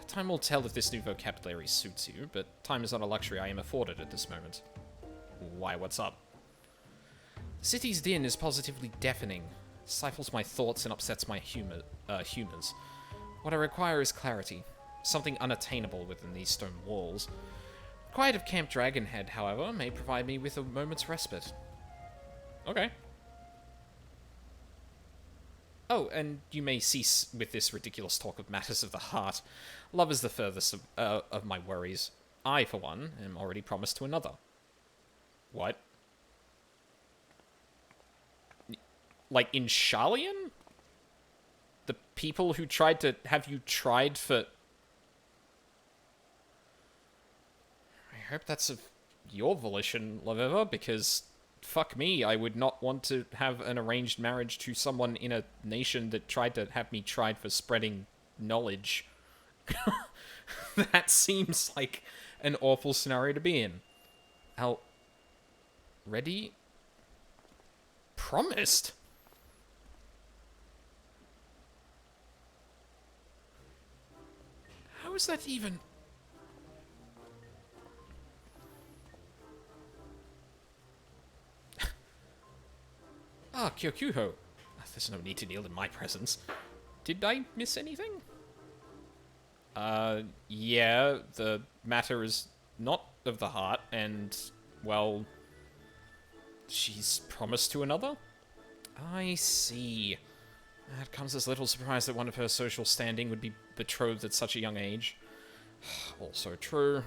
Time will tell if this new vocabulary suits you, but time is not a luxury I am afforded at this moment. Why, what's up? The city's din is positively deafening. It stifles my thoughts and upsets my humors. What I require is clarity. Something unattainable within these stone walls. The quiet of Camp Dragonhead, however, may provide me with a moment's respite. Okay. Oh, and you may cease with this ridiculous talk of matters of the heart. Love is the furthest of my worries. I, for one, am already promised to another. What? Like, in Charlian? The people who tried to have you tried for... I hope that's of your volition, Laveva, because... fuck me, I would not want to have an arranged marriage to someone in a nation that tried to have me tried for spreading knowledge. That seems like an awful scenario to be in. Ready? Promised? How is that even... Ah, Kyokuho. There's no need to kneel in my presence. Did I miss anything? Yeah, the matter is not of the heart, and, well, she's promised to another? I see. It comes as little surprise that one of her social standing would be betrothed at such a young age. Also true.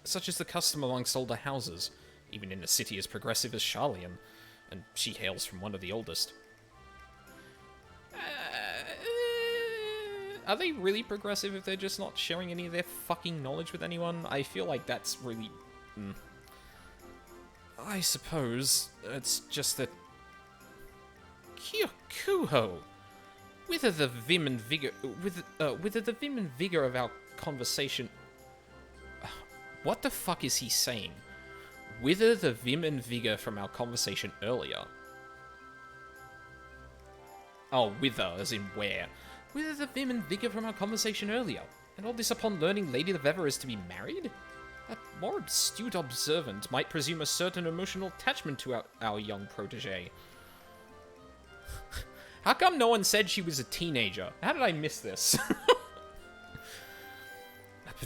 Such is the custom amongst older houses, even in a city as progressive as Charlian, and she hails from one of the oldest. Are they really progressive if they're just not sharing any of their fucking knowledge with anyone? I feel like that's really... I suppose it's just that... Kyokuho! Whither the vim and vigor... whither the vim and vigor of our conversation... What the fuck is he saying? Whither the vim and vigor from our conversation earlier? Oh, whither, as in where. Whither the vim and vigor from our conversation earlier? And all this upon learning Lady Laveva is to be married? A more astute observant might presume a certain emotional attachment to our young protege. How come no one said she was a teenager? How did I miss this?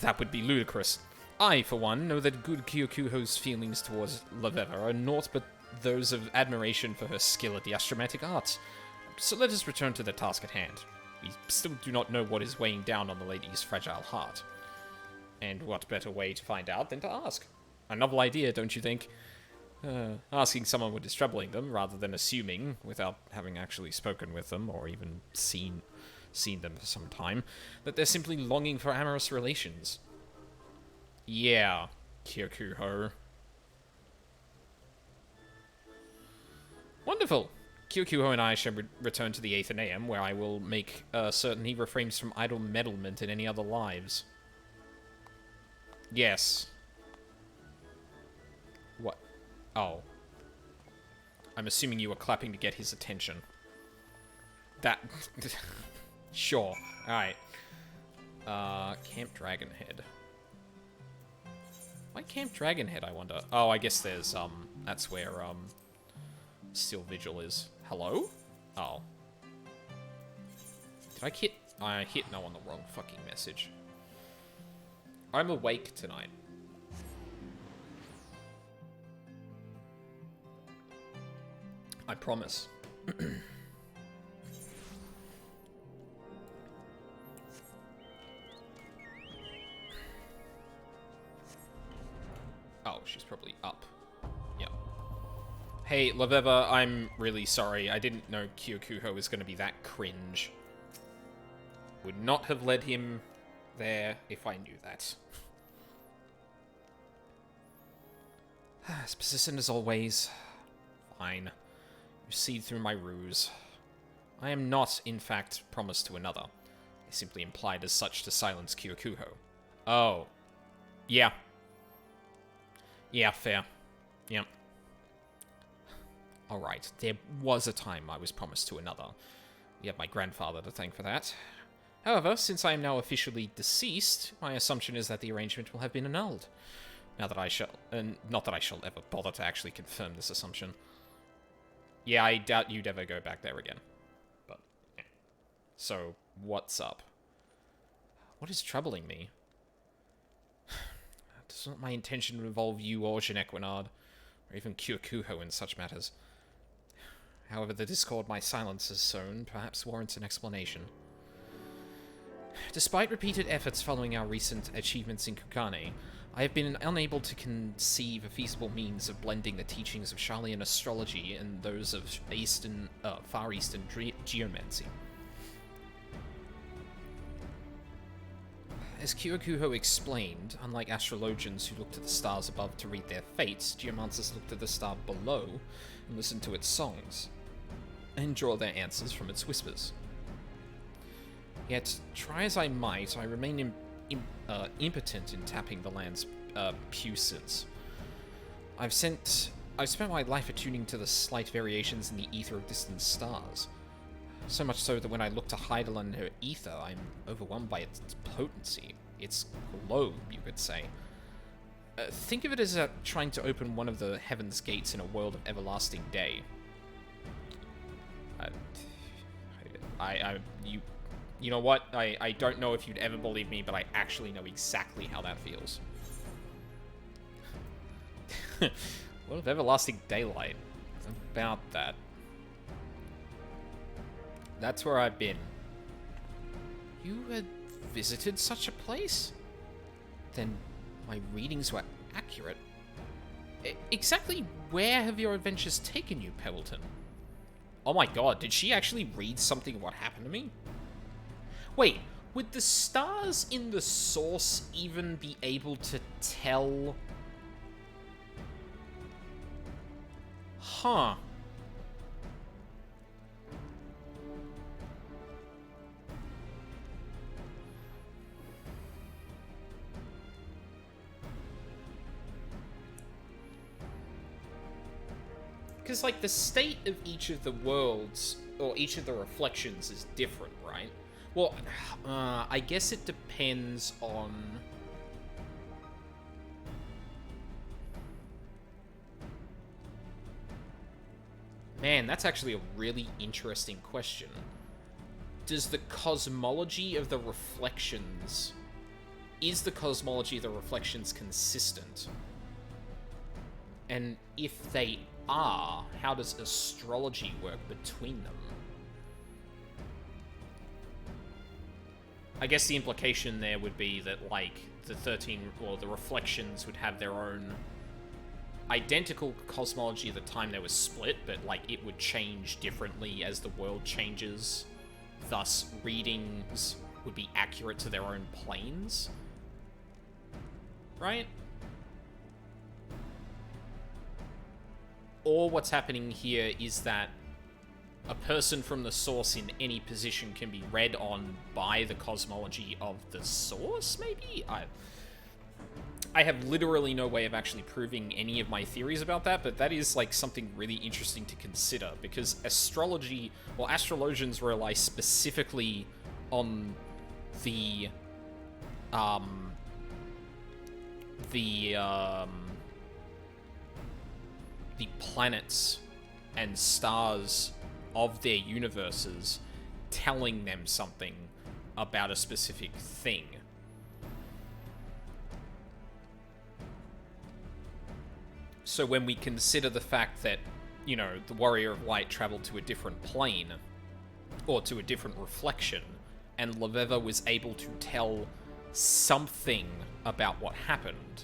That would be ludicrous. I, for one, know that good Kyokuho's feelings towards Laveva are naught but those of admiration for her skill at the astromantic arts. So let us return to the task at hand. We still do not know what is weighing down on the lady's fragile heart. And what better way to find out than to ask? A novel idea, don't you think? Asking someone what is troubling them, rather than assuming, without having actually spoken with them, or even seen them for some time, that they're simply longing for amorous relations. Yeah, Kyokuho. Wonderful! Kyokuho and I shall return to the Athenaeum, where I will make certain he refrains from idle meddlement in any other lives. Yes. What? Oh. I'm assuming you were clapping to get his attention. That... Sure. Alright. Camp Dragonhead. Why Camp Dragonhead, I wonder? Oh, I guess there's, that's where, Steel Vigil is. Hello? Oh. Did I hit... I hit no on the wrong fucking message. I'm awake tonight. I promise. Oh, she's probably up. Yep. Hey, Laveva, I'm really sorry. I didn't know Kyokuho was going to be that cringe. Would not have led him there if I knew that. As persistent as always. Fine. You see through my ruse. I am not, in fact, promised to another. I simply implied as such to silence Kyokuho. Oh. Yeah. Yeah, fair. Yep. Alright, there was a time I was promised to another. You have my grandfather to thank for that. However, since I am now officially deceased, my assumption is that the arrangement will have been annulled. Now that I shall... not that I shall ever bother to actually confirm this assumption. Yeah, I doubt you'd ever go back there again. But, yeah. So, what's up? What is troubling me? It's not my intention to involve you or Genequinard, or even Kyokuho in such matters. However, the discord my silence has sown perhaps warrants an explanation. Despite repeated efforts following our recent achievements in Kukane, I have been unable to conceive a feasible means of blending the teachings of Sharlayan astrology and those of Far Eastern geomancy. As Kyokuho explained, unlike astrologians who look to the stars above to read their fates, geomancers look to the star below and listen to its songs, and draw their answers from its whispers. Yet, try as I might, I remain impotent in tapping the land's puissance. I've spent my life attuning to the slight variations in the ether of distant stars. So much so that when I look to Heidel and her ether, I'm overwhelmed by its potency. Its globe, you could say. Think of it as trying to open one of the heaven's gates in a world of everlasting day. You know what? I don't know if you'd ever believe me, but I actually know exactly how that feels. World of everlasting daylight. It's about that. That's where I've been. You had visited such a place? Then my readings were accurate. Exactly where have your adventures taken you, Pebbleton? Oh my god, did she actually read something of what happened to me? Wait, would the stars in the source even be able to tell? Huh. Because, like, the state of each of the worlds, or each of the reflections, is different, right? Well, I guess it depends on... Man, that's actually a really interesting question. Does the cosmology of the reflections... Is the cosmology of the reflections consistent? And if they are, how does astrology work between them? I guess the implication there would be that, like, the 13, or the reflections would have their own identical cosmology at the time they were split, but, like, it would change differently as the world changes. Thus, readings would be accurate to their own planes. Right? Or what's happening here is that a person from the source in any position can be read on by the cosmology of the source, maybe? I have literally no way of actually proving any of my theories about that, but that is, like, something really interesting to consider, because astrology, well, astrologians rely specifically on the planets and stars of their universes telling them something about a specific thing. So when we consider the fact that, you know, the Warrior of Light traveled to a different plane, or to a different reflection, and Leveva was able to tell something about what happened.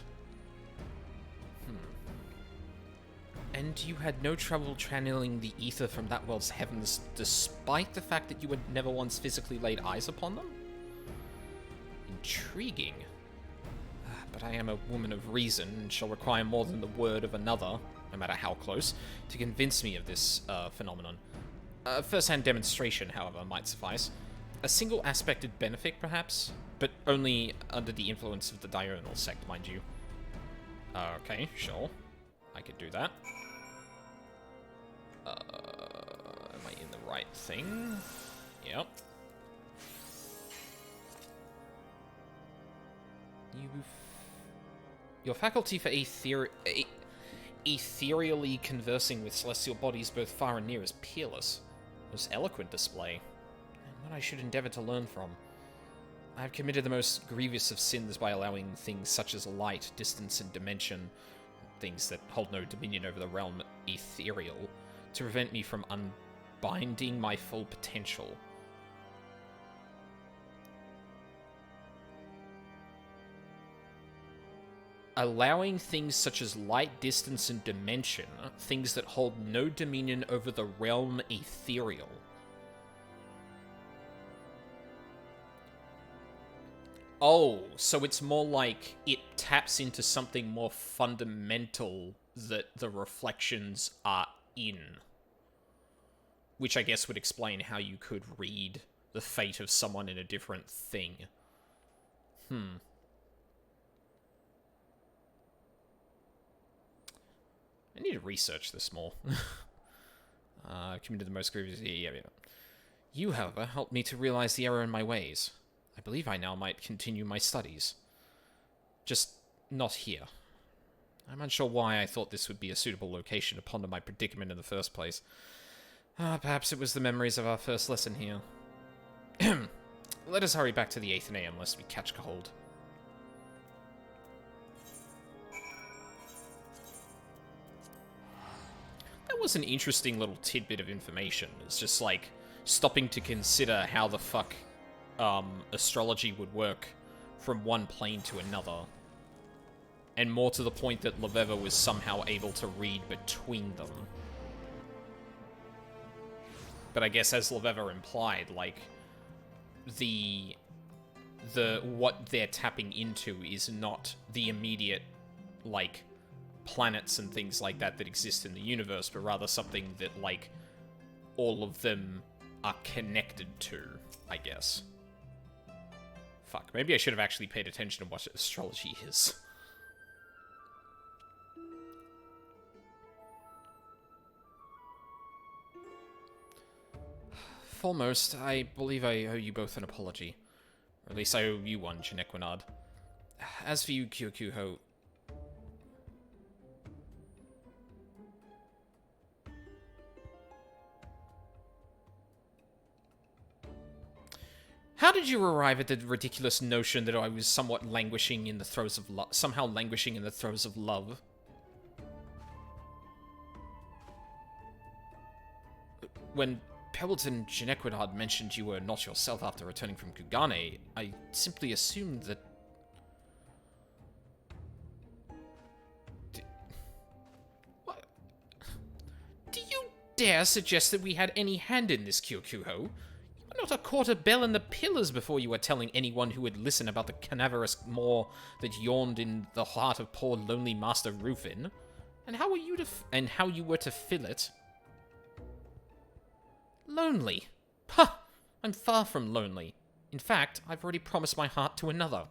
And you had no trouble channeling the ether from that world's heavens, despite the fact that you had never once physically laid eyes upon them? Intriguing. But I am a woman of reason, and shall require more than the word of another, no matter how close, to convince me of this phenomenon. A first-hand demonstration, however, might suffice. A single aspected benefic, perhaps, but only under the influence of the diurnal sect, mind you. Okay, sure. I could do that. Am I in the right thing? Yep. Your faculty for ethereally conversing with celestial bodies both far and near is peerless. Most eloquent display, and what I should endeavor to learn from. I have committed the most grievous of sins by allowing things such as light, distance, and dimension, things that hold no dominion over the realm ethereal, to prevent me from unbinding my full potential. Allowing things such as light, distance, and dimension, things that hold no dominion over the realm ethereal. Oh, so it's more like it taps into something more fundamental that the reflections are in. Which I guess would explain how you could read the fate of someone in a different thing. I need to research this more. Committed the most grievous... Yeah. You, however, helped me to realize the error in my ways. I believe I now might continue my studies. Just not here. I'm unsure why I thought this would be a suitable location to ponder my predicament in the first place. Perhaps it was the memories of our first lesson here. Let us hurry back to the Athenaeum lest we catch cold. That was an interesting little tidbit of information. It's just like stopping to consider how the fuck astrology would work from one plane to another. And more to the point that Leveva was somehow able to read between them. But I guess as Leveva implied, like, what they're tapping into is not the immediate, like, planets and things like that that exist in the universe, but rather something that, like, all of them are connected to, I guess. Fuck, maybe I should have actually paid attention to what astrology is. Foremost, I believe I owe you both an apology. Or at least I owe you one, Janequinard. As for you, Kyokuho... How did you arrive at the ridiculous notion that I was somewhat languishing in the throes of love? Somehow languishing in the throes of love? When Pebbleton Janequinard mentioned you were not yourself after returning from Kugane, I simply assumed that... dare suggest that we had any hand in this, Kyokuho? You were not a quarter bell in the pillars before you were telling anyone who would listen about the cadaverous maw that yawned in the heart of poor lonely Master Rufin. And how you were to fill it. Lonely? Huh! I'm far from lonely. In fact, I've already promised my heart to another.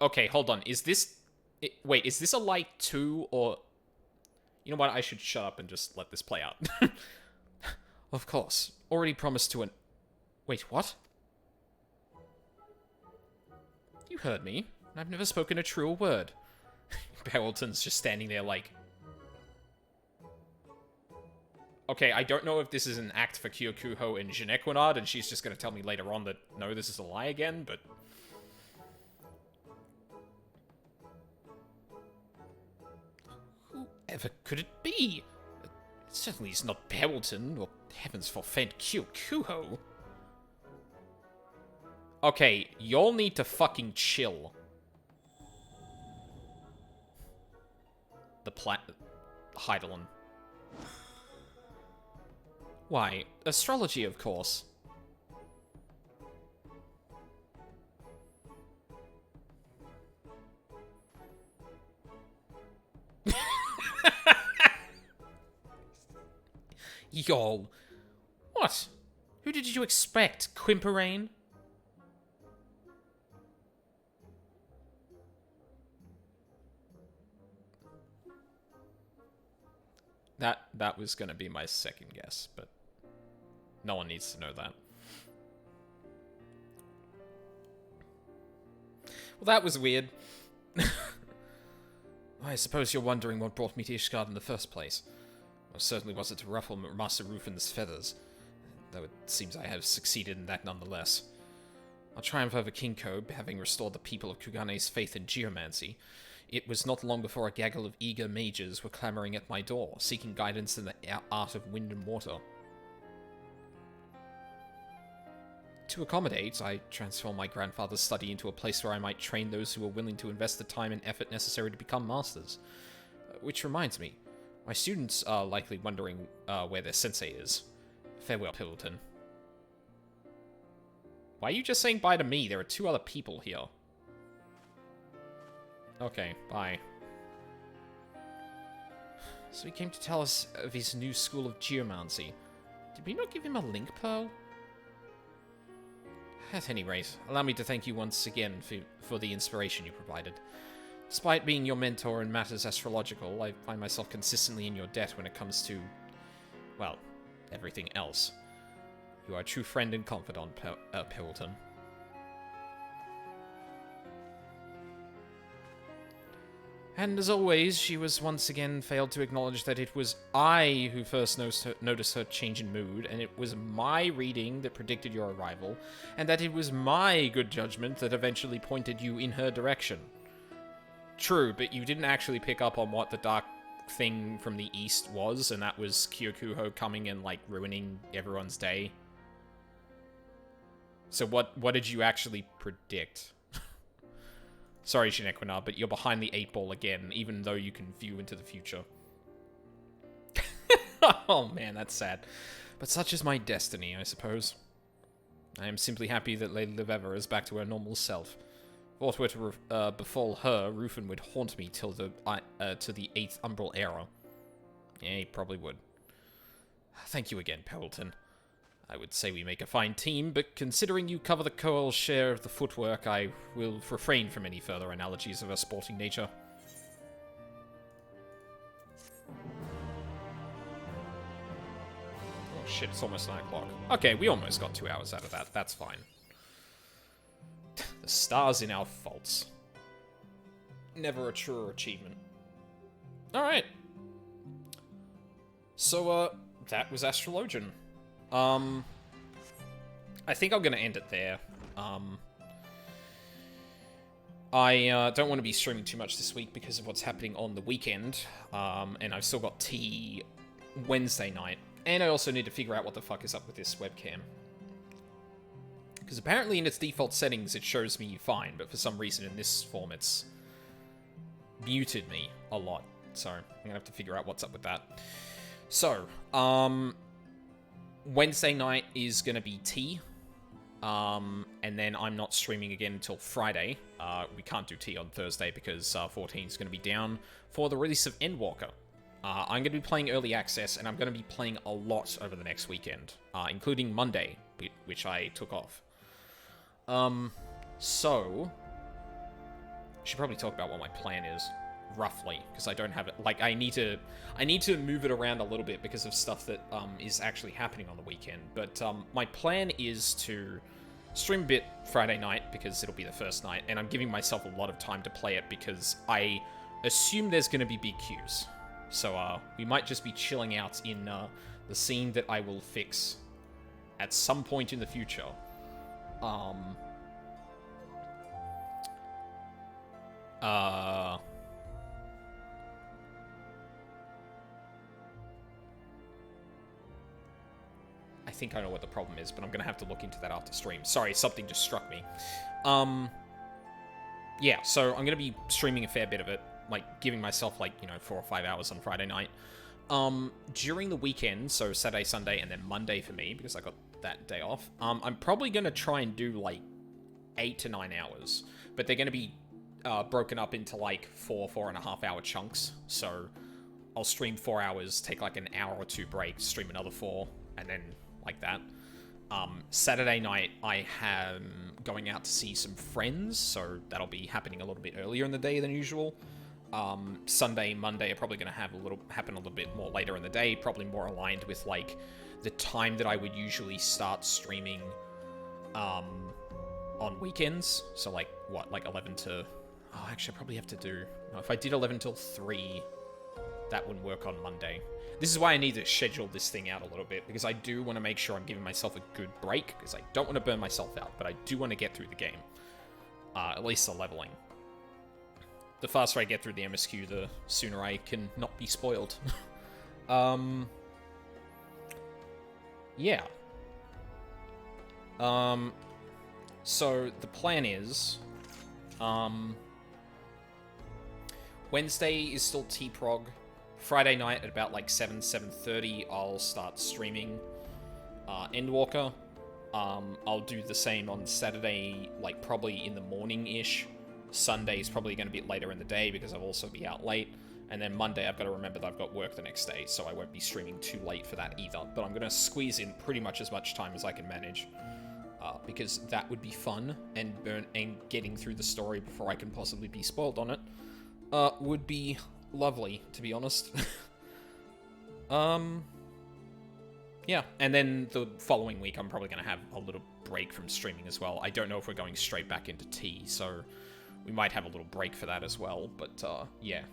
Okay, hold on. Is this... wait, is this a light 2, or... You know what, I should shut up and just let this play out. Of course. Already promised to an... Wait, what? You heard me. I've never spoken a truer word. Hamilton's just standing there like... Okay, I don't know if this is an act for Kyokuho and Jinequinard, and she's just going to tell me later on that, no, this is a lie again, but... Whoever could it be? It certainly is not Hamilton, or heavens forfend Kyokuho. Okay, y'all need to fucking chill. The Heidelin. Why, astrology, of course. Y'all. What? Who did you expect, Quimperane? That was gonna be my second guess, but no one needs to know that. Well, that was weird. I suppose you're wondering what brought me to Ishgard in the first place. Well, certainly wasn't to ruffle Master Rufin's feathers, though it seems I have succeeded in that nonetheless. Our triumph over King Kobe, having restored the people of Kugane's faith in geomancy, it was not long before a gaggle of eager mages were clamoring at my door, seeking guidance in the art of wind and water. To accommodate, I transformed my grandfather's study into a place where I might train those who were willing to invest the time and effort necessary to become masters. Which reminds me, my students are likely wondering where their sensei is. Farewell, Pilton. Why are you just saying bye to me? There are 2 other people here. Okay, bye. So he came to tell us of his new school of geomancy. Did we not give him a link pearl? At any rate, allow me to thank you once again for the inspiration you provided. Despite being your mentor in matters astrological, I find myself consistently in your debt when it comes to, well, everything else. You are a true friend and confidant, Pilton. And as always, she was once again failed to acknowledge that it was I who first noticed her change in mood, and it was my reading that predicted your arrival, and that it was my good judgment that eventually pointed you in her direction. True, but you didn't actually pick up on what the dark thing from the east was, and that was Kyokuho coming and, like, ruining everyone's day. So what did you actually predict? Sorry, Jinequinard, but you're behind the 8 ball again, even though you can view into the future. Oh man, that's sad. But such is my destiny, I suppose. I am simply happy that Lady Liveva is back to her normal self. If aught were to befall her, Rufin would haunt me till the to the 8th Umbral era. Yeah, he probably would. Thank you again, Pelton. I would say we make a fine team, but considering you cover the Coel's share of the footwork, I will refrain from any further analogies of a sporting nature. Oh shit, it's almost 9 o'clock. Okay, we almost got 2 hours out of that. That's fine. The stars in our faults. Never a truer achievement. Alright. So, that was Astrologian. I think I'm gonna end it there. I don't want to be streaming too much this week because of what's happening on the weekend, and I've still got tea Wednesday night, and I also need to figure out what the fuck is up with this webcam. Because apparently in its default settings it shows me fine, but for some reason in this form it's muted me a lot. So I'm gonna have to figure out what's up with that. So, Wednesday night is gonna be tea. And then I'm not streaming again until Friday. We can't do tea on Thursday because 14 is going to be down for the release of Endwalker. I'm going to be playing Early Access, and I'm going to be playing a lot over the next weekend, including Monday, which I took off. So, I should probably talk about what my plan is, roughly, because I don't have it. Like, I need to move it around a little bit because of stuff that is actually happening on the weekend. But my plan is to stream a bit Friday night because it'll be the first night, and I'm giving myself a lot of time to play it because I assume there's going to be big queues. So we might just be chilling out in the scene that I will fix at some point in the future. I think I know what the problem is, but I'm going to have to look into that after stream. Sorry, something just struck me. Yeah, so I'm going to be streaming a fair bit of it, like giving myself like, 4 or 5 hours on Friday night. During the weekend, so Saturday, Sunday, and then Monday for me, because I got that day off, I'm probably going to try and do like 8 to 9 hours, but they're going to be broken up into like 4.5 hour chunks. So I'll stream 4 hours, take like an hour or two break, stream another 4, and then like that. Saturday night, I am going out to see some friends, so that'll be happening a little bit earlier in the day than usual. Sunday, Monday are probably going to happen a little bit more later in the day, probably more aligned with like the time that I would usually start streaming on weekends. So like what, like 11 to... Oh, actually, I probably have to do... No, if I did 11 till 3, that wouldn't work on Monday. This is why I need to schedule this thing out a little bit, because I do want to make sure I'm giving myself a good break, because I don't want to burn myself out, but I do want to get through the game. At least the leveling. The faster I get through the MSQ, the sooner I can not be spoiled. Yeah. So, the plan is... Wednesday is still T-Prog. Friday night at about like 7:30, I'll start streaming Endwalker. I'll do the same on Saturday, like probably in the morning-ish. Sunday's probably going to be later in the day because I'll also be out late. And then Monday, I've got to remember that I've got work the next day, so I won't be streaming too late for that either. But I'm going to squeeze in pretty much as much time as I can manage. Because that would be fun, and getting through the story before I can possibly be spoiled on it would be lovely, to be honest. Yeah, and then the following week I'm probably going to have a little break from streaming as well. I don't know if we're going straight back into tea, so we might have a little break for that as well. But yeah,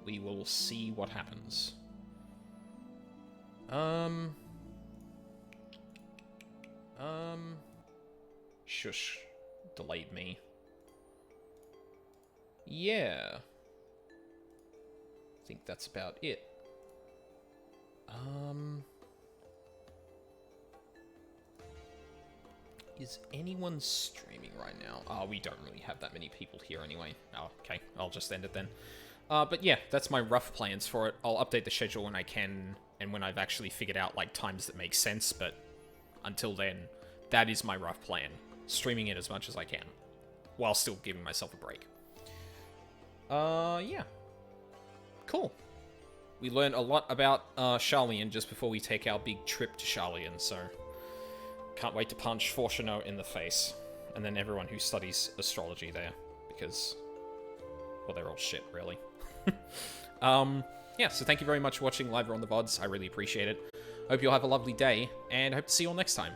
we will see what happens. Shush. Delayed me. Yeah. I think that's about it. Is anyone streaming right now? Oh, we don't really have that many people here anyway. Oh, okay. I'll just end it then. But yeah, that's my rough plans for it. I'll update the schedule when I can, and when I've actually figured out, like, times that make sense, but until then, that is my rough plan. Streaming it as much as I can, while still giving myself a break. Yeah. Cool. We learned a lot about Charlian just before we take our big trip to Charlian, so can't wait to punch Fortuno in the face. And then everyone who studies astrology there, because, well, they're all shit, really. Yeah, so thank you very much for watching live or on the VODs. I really appreciate it. Hope you'll have a lovely day, and hope to see you all next time.